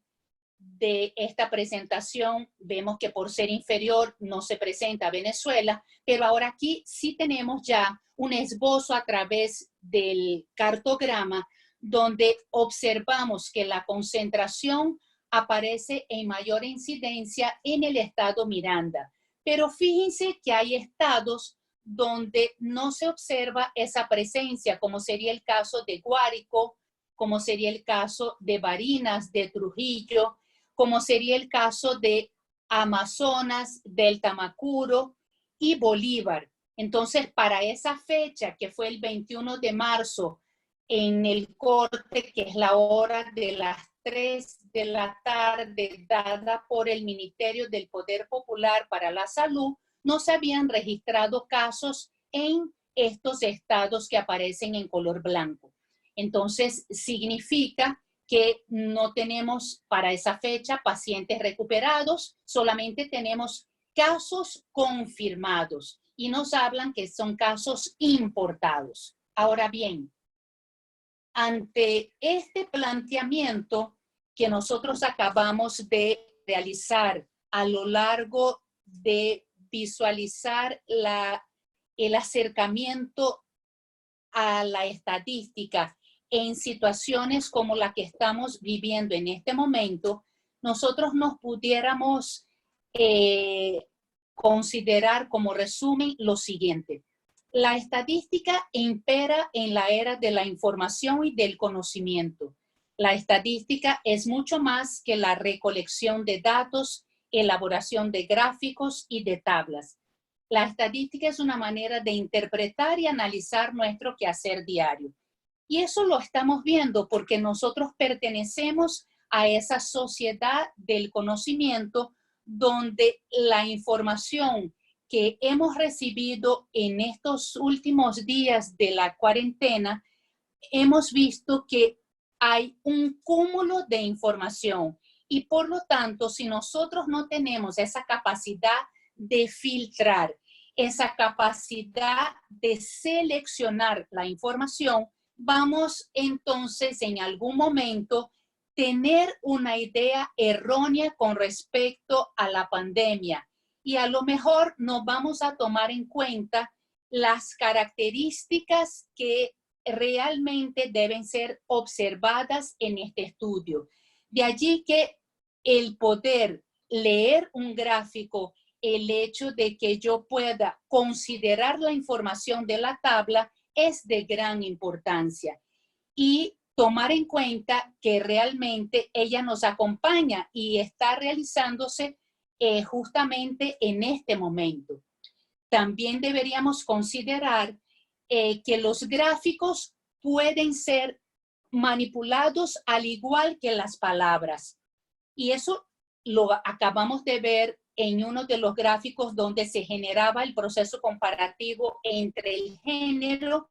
de esta presentación vemos que por ser inferior no se presenta Venezuela, pero ahora aquí sí tenemos ya un esbozo a través del cartograma donde observamos que la concentración aparece en mayor incidencia en el estado Miranda. Pero fíjense que hay estados donde no se observa esa presencia, como sería el caso de Guárico, como sería el caso de Barinas, de Trujillo, como sería el caso de Amazonas, del Tamacuro y Bolívar. Entonces, para esa fecha, que fue el 21 de marzo, en el corte, que es la hora de las 3 de la tarde, dada por el Ministerio del Poder Popular para la Salud, no se habían registrado casos en estos estados que aparecen en color blanco. Entonces, significa que no tenemos para esa fecha pacientes recuperados, solamente tenemos casos confirmados y nos hablan que son casos importados. Ahora bien, ante este planteamiento que nosotros acabamos de realizar a lo largo de visualizar la el acercamiento a la estadística en situaciones como la que estamos viviendo en este momento, nosotros nos pudiéramos considerar como resumen lo siguiente. La estadística impera en la era de la información y del conocimiento. La estadística es mucho más que la recolección de datos, elaboración de gráficos y de tablas. La estadística es una manera de interpretar y analizar nuestro quehacer diario. Y eso lo estamos viendo porque nosotros pertenecemos a esa sociedad del conocimiento donde la información que hemos recibido en estos últimos días de la cuarentena, hemos visto que hay un cúmulo de información y por lo tanto, si nosotros no tenemos esa capacidad de filtrar, esa capacidad de seleccionar la información, vamos entonces en algún momento tener una idea errónea con respecto a la pandemia y a lo mejor no vamos a tomar en cuenta las características que realmente deben ser observadas en este estudio. De allí que el poder leer un gráfico, el hecho de que yo pueda considerar la información de la tabla es de gran importancia. Y tomar en cuenta que realmente ella nos acompaña y está realizándose justamente en este momento. También deberíamos considerar que los gráficos pueden ser manipulados al igual que las palabras. Y eso lo acabamos de ver en uno de los gráficos donde se generaba el proceso comparativo entre el género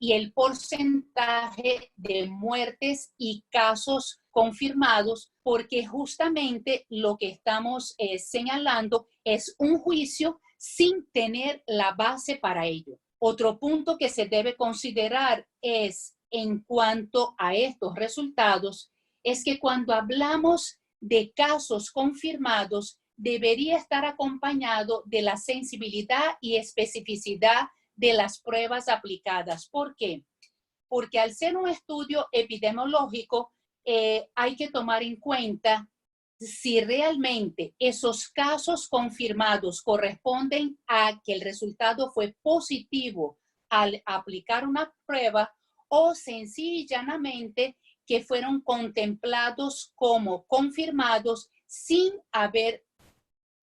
y el porcentaje de muertes y casos confirmados, porque justamente lo que estamos señalando es un juicio sin tener la base para ello. Otro punto que se debe considerar es, en cuanto a estos resultados, es que cuando hablamos de casos confirmados, debería estar acompañado de la sensibilidad y especificidad de las pruebas aplicadas. ¿Por qué? Porque al ser un estudio epidemiológico, hay que tomar en cuenta si realmente esos casos confirmados corresponden a que el resultado fue positivo al aplicar una prueba o sencillamente que fueron contemplados como confirmados sin haber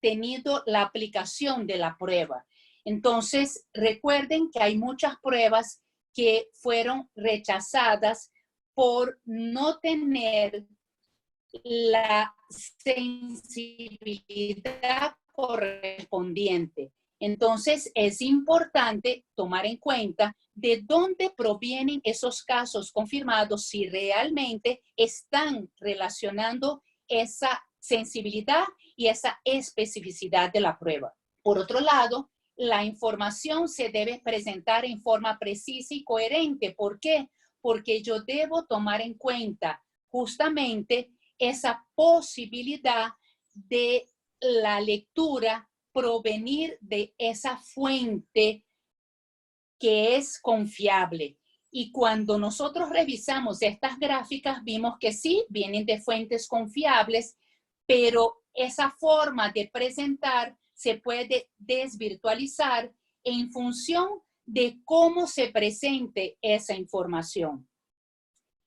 tenido la aplicación de la prueba. Entonces, recuerden que hay muchas pruebas que fueron rechazadas por no tener la sensibilidad correspondiente. Entonces, es importante tomar en cuenta de dónde provienen esos casos confirmados, si realmente están relacionando esa sensibilidad y esa especificidad de la prueba. Por otro lado, la información se debe presentar en forma precisa y coherente. ¿Por qué? Porque yo debo tomar en cuenta justamente esa posibilidad de la lectura provenir de esa fuente que es confiable. Y cuando nosotros revisamos estas gráficas, vimos que sí, vienen de fuentes confiables, pero esa forma de presentar se puede desvirtualizar en función de cómo se presente esa información.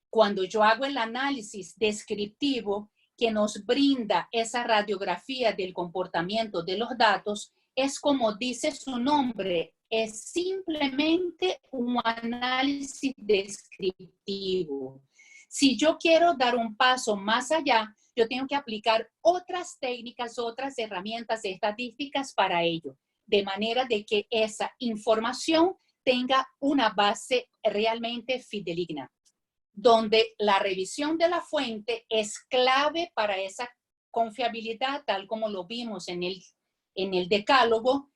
Cuando yo hago el análisis descriptivo que nos brinda esa radiografía del comportamiento de los datos, es como dice su nombre, es simplemente un análisis descriptivo. Si yo quiero dar un paso más allá, yo tengo que aplicar otras técnicas, otras herramientas estadísticas para ello, de manera de que esa información tenga una base realmente fidedigna, donde la revisión de la fuente es clave para esa confiabilidad, tal como lo vimos en el decálogo,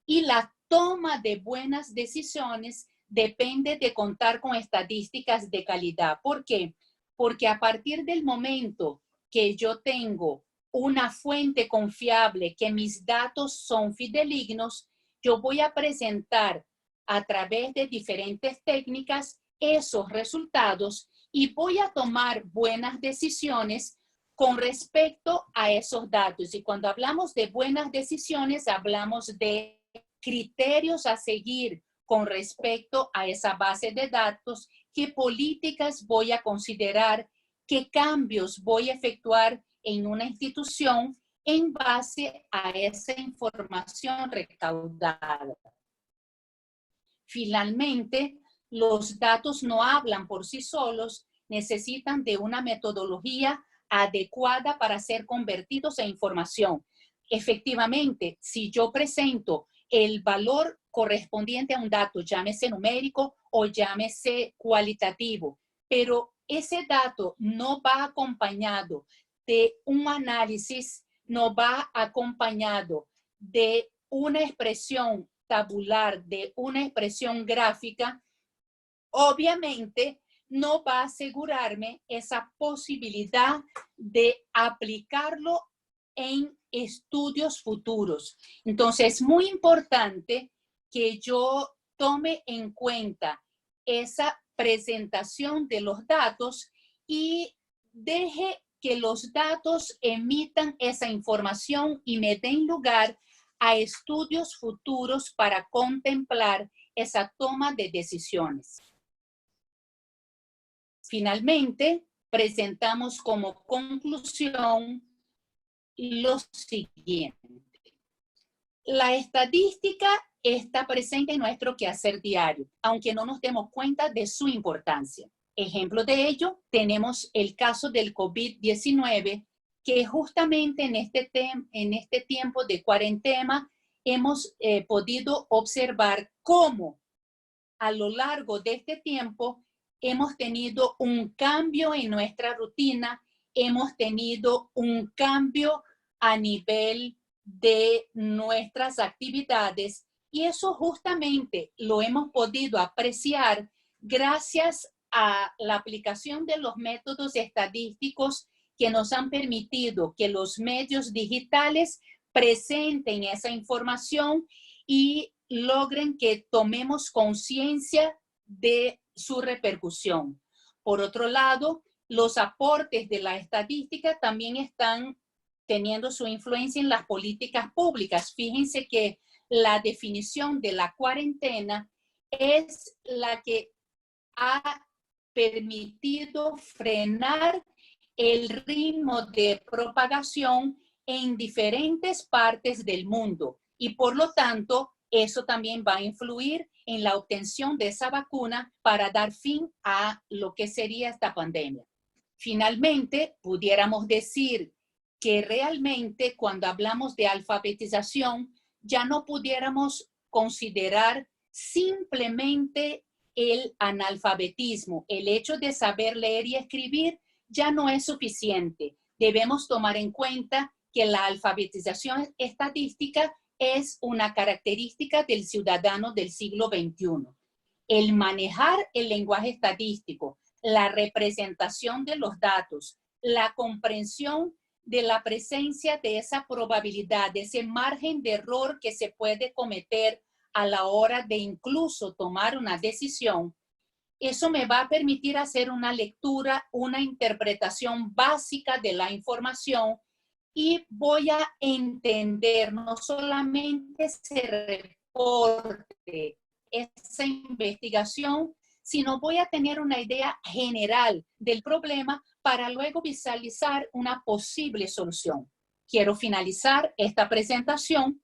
y la toma de buenas decisiones depende de contar con estadísticas de calidad. ¿Por qué? Porque a partir del momento que yo tengo una fuente confiable, que mis datos son fidedignos, yo voy a presentar a través de diferentes técnicas esos resultados y voy a tomar buenas decisiones con respecto a esos datos. Y cuando hablamos de buenas decisiones, hablamos de criterios a seguir con respecto a esa base de datos, qué políticas voy a considerar, qué cambios voy a efectuar en una institución en base a esa información recaudada. Finalmente, los datos no hablan por sí solos, necesitan de una metodología adecuada para ser convertidos en información. Efectivamente, si yo presento el valor correspondiente a un dato, llámese numérico o llámese cualitativo, pero ese dato no va acompañado de un análisis, no va acompañado de una expresión tabular, de una expresión gráfica, obviamente no va a asegurarme esa posibilidad de aplicarlo en estudios futuros. Entonces, es muy importante que yo tome en cuenta esa presentación de los datos y deje que los datos emitan esa información y me den lugar a estudios futuros para contemplar esa toma de decisiones. Finalmente, presentamos como conclusión lo siguiente. La estadística está presente en nuestro quehacer diario, aunque no nos demos cuenta de su importancia. Ejemplo de ello, tenemos el caso del COVID-19, que justamente en este tiempo de cuarentena hemos podido observar cómo a lo largo de este tiempo hemos tenido un cambio en nuestra rutina, hemos tenido un cambio a nivel de nuestras actividades y eso justamente lo hemos podido apreciar gracias a la aplicación de los métodos estadísticos que nos han permitido que los medios digitales presenten esa información y logren que tomemos conciencia de su repercusión. Por otro lado, los aportes de la estadística también están teniendo su influencia en las políticas públicas. Fíjense que la definición de la cuarentena es la que ha permitido frenar el ritmo de propagación en diferentes partes del mundo y por lo tanto eso también va a influir en la obtención de esa vacuna para dar fin a lo que sería esta pandemia. Finalmente, pudiéramos decir que realmente cuando hablamos de alfabetización, ya no pudiéramos considerar simplemente el analfabetismo. El hecho de saber leer y escribir ya no es suficiente. Debemos tomar en cuenta que la alfabetización estadística es una característica del ciudadano del siglo XXI. El manejar el lenguaje estadístico, la representación de los datos, la comprensión de la presencia de esa probabilidad, de ese margen de error que se puede cometer a la hora de incluso tomar una decisión, eso me va a permitir hacer una lectura, una interpretación básica de la información y voy a entender no solamente ese reporte, esa investigación, sino voy a tener una idea general del problema para luego visualizar una posible solución. Quiero finalizar esta presentación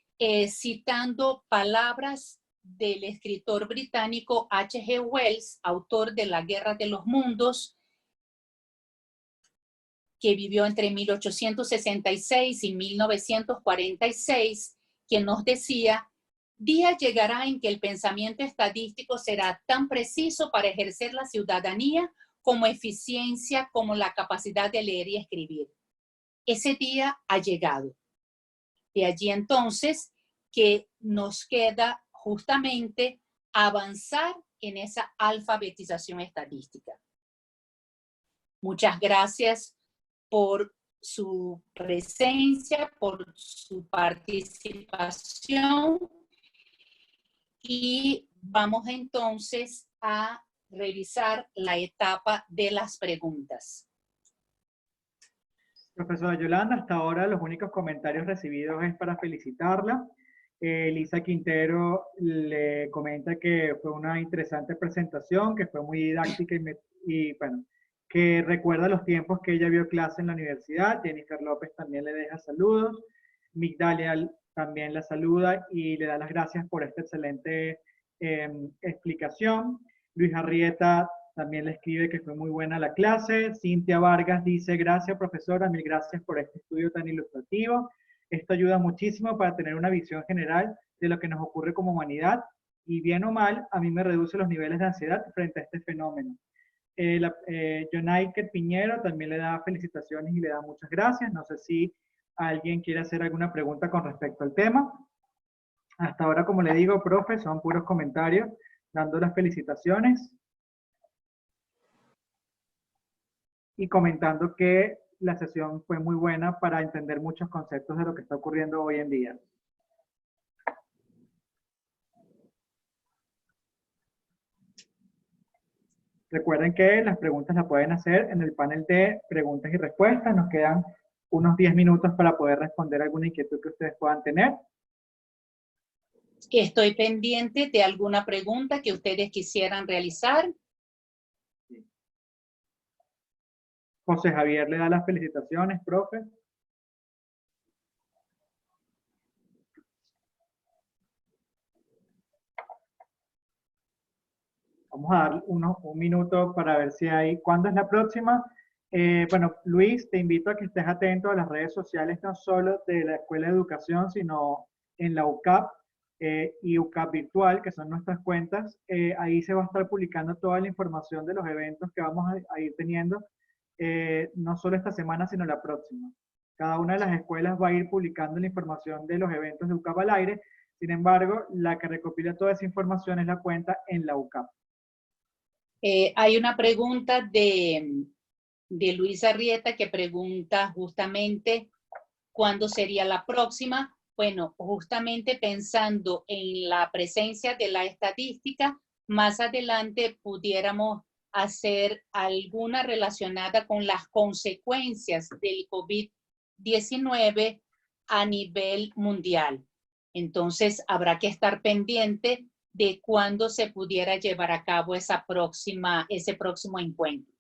citando palabras del escritor británico H.G. Wells, autor de La Guerra de los Mundos, que vivió entre 1866 y 1946, que nos decía: día llegará en que el pensamiento estadístico será tan preciso para ejercer la ciudadanía como eficiencia, como la capacidad de leer y escribir. Ese día ha llegado. De allí entonces que nos queda justamente avanzar en esa alfabetización estadística. Muchas gracias por su presencia, por su participación y vamos entonces a revisar la etapa de las preguntas. Profesora Yolanda, hasta ahora los únicos comentarios recibidos es para felicitarla. Lisa Quintero le comenta que fue una interesante presentación, que fue muy didáctica y bueno, que recuerda los tiempos que ella vio clase en la universidad. Jennifer López también le deja saludos. Migdalia también la saluda y le da las gracias por esta excelente explicación. Luis Arrieta también le escribe que fue muy buena la clase. Cintia Vargas dice, gracias profesora, mil gracias por este estudio tan ilustrativo. Esto ayuda muchísimo para tener una visión general de lo que nos ocurre como humanidad y bien o mal, a mí me reduce los niveles de ansiedad frente a este fenómeno. Jonaiker Piñero también le da felicitaciones y le da muchas gracias. No sé si alguien quiere hacer alguna pregunta con respecto al tema. Hasta ahora, como le digo, profe, son puros comentarios dando las felicitaciones y comentando que la sesión fue muy buena para entender muchos conceptos de lo que está ocurriendo hoy en día. Recuerden que las preguntas las pueden hacer en el panel de preguntas y respuestas. Nos quedan unos 10 minutos para poder responder alguna inquietud que ustedes puedan tener. Estoy pendiente de alguna pregunta que ustedes quisieran realizar. José Javier le da las felicitaciones, profe. Vamos a dar un minuto para ver si hay. ¿Cuándo es la próxima? Bueno, Luis, te invito a que estés atento a las redes sociales, no solo de la Escuela de Educación, sino en la UCAP y UCAP Virtual, que son nuestras cuentas. Ahí se va a estar publicando toda la información de los eventos que vamos a ir teniendo, no solo esta semana, sino la próxima. Cada una de las escuelas va a ir publicando la información de los eventos de UCAP al aire. Sin embargo, la que recopila toda esa información es la cuenta en la UCAP. Hay una pregunta de Luis Arrieta que pregunta justamente cuándo sería la próxima. Bueno, justamente pensando en la presencia de la estadística, más adelante pudiéramos hacer alguna relacionada con las consecuencias del COVID-19 a nivel mundial. Entonces, habrá que estar pendiente de cuándo se pudiera llevar a cabo ese próximo encuentro.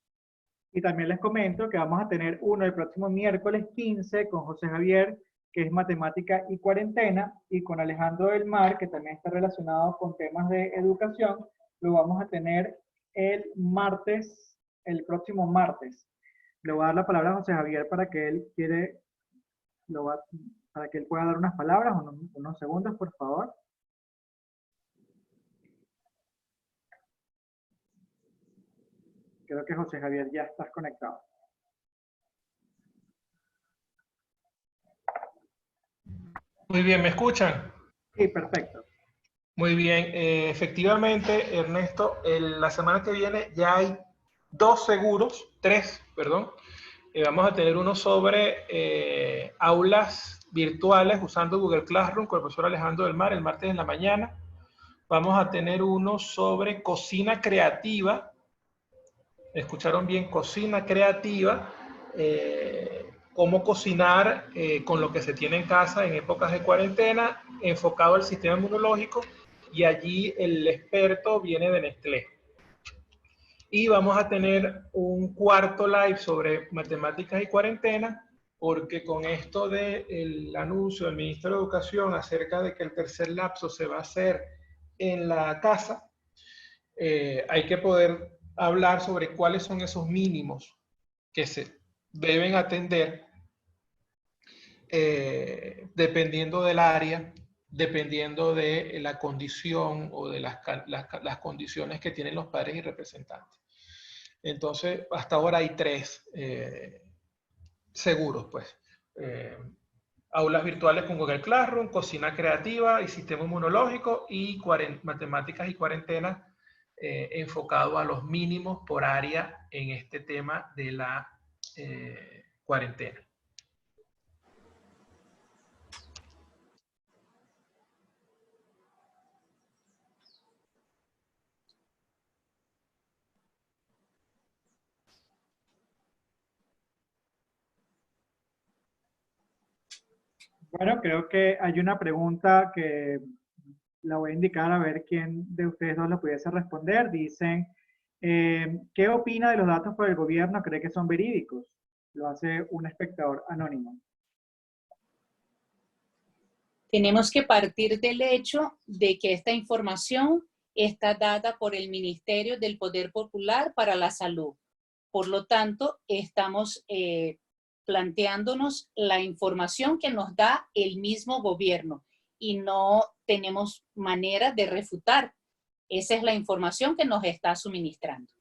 Y también les comento que vamos a tener uno el próximo miércoles 15 con José Javier, que es matemática y cuarentena, y con Alejandro del Mar, que también está relacionado con temas de educación. Lo vamos a tener el próximo martes. Le voy a dar la palabra a José Javier para que él pueda dar unas palabras, unos segundos, por favor. Creo que José Javier ya estás conectado. Muy bien, ¿me escuchan? Sí, perfecto. Muy bien, efectivamente, Ernesto, la semana que viene ya hay tres, perdón. Vamos a tener uno sobre aulas virtuales usando Google Classroom con el profesor Alejandro del Mar el martes en la mañana. Vamos a tener uno sobre cocina creativa. ¿Escucharon bien? Cocina creativa. Cómo cocinar con lo que se tiene en casa en épocas de cuarentena, enfocado al sistema inmunológico, y allí el experto viene de Nestlé. Y vamos a tener un cuarto live sobre matemáticas y cuarentena, porque con esto del anuncio del Ministerio de Educación acerca de que el tercer lapso se va a hacer en la casa, hay que poder hablar sobre cuáles son esos mínimos que se deben atender dependiendo del área, dependiendo de la condición o de las condiciones que tienen los padres y representantes. Entonces, hasta ahora hay tres seguros, pues. Aulas virtuales con Google Classroom, cocina creativa y sistema inmunológico, y matemáticas y cuarentena enfocado a los mínimos por área en este tema de la cuarentena. Bueno, creo que hay una pregunta que la voy a indicar a ver quién de ustedes dos lo pudiese responder. Dicen, ¿qué opina de los datos por el gobierno? ¿Cree que son verídicos? Lo hace un espectador anónimo. Tenemos que partir del hecho de que esta información está dada por el Ministerio del Poder Popular para la Salud. Por lo tanto, estamos planteándonos la información que nos da el mismo gobierno y no tenemos manera de refutar. Esa es la información que nos está suministrando.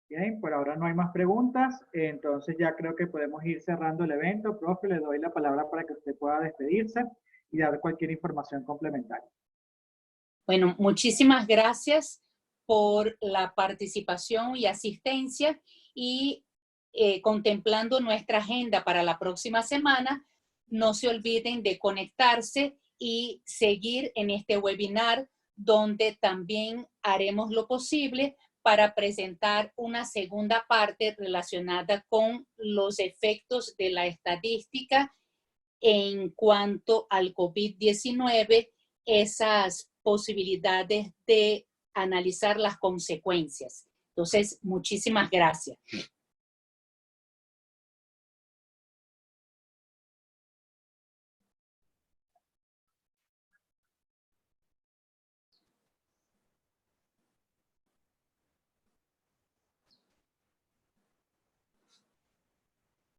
Bien, por ahora no hay más preguntas, entonces ya creo que podemos ir cerrando el evento. Profe, le doy la palabra para que usted pueda despedirse y dar cualquier información complementaria. Bueno, muchísimas gracias por la participación y asistencia y contemplando nuestra agenda para la próxima semana, no se olviden de conectarse y seguir en este webinar donde también haremos lo posible para presentar una segunda parte relacionada con los efectos de la estadística en cuanto al COVID-19, esas posibilidades de analizar las consecuencias. Entonces, muchísimas gracias.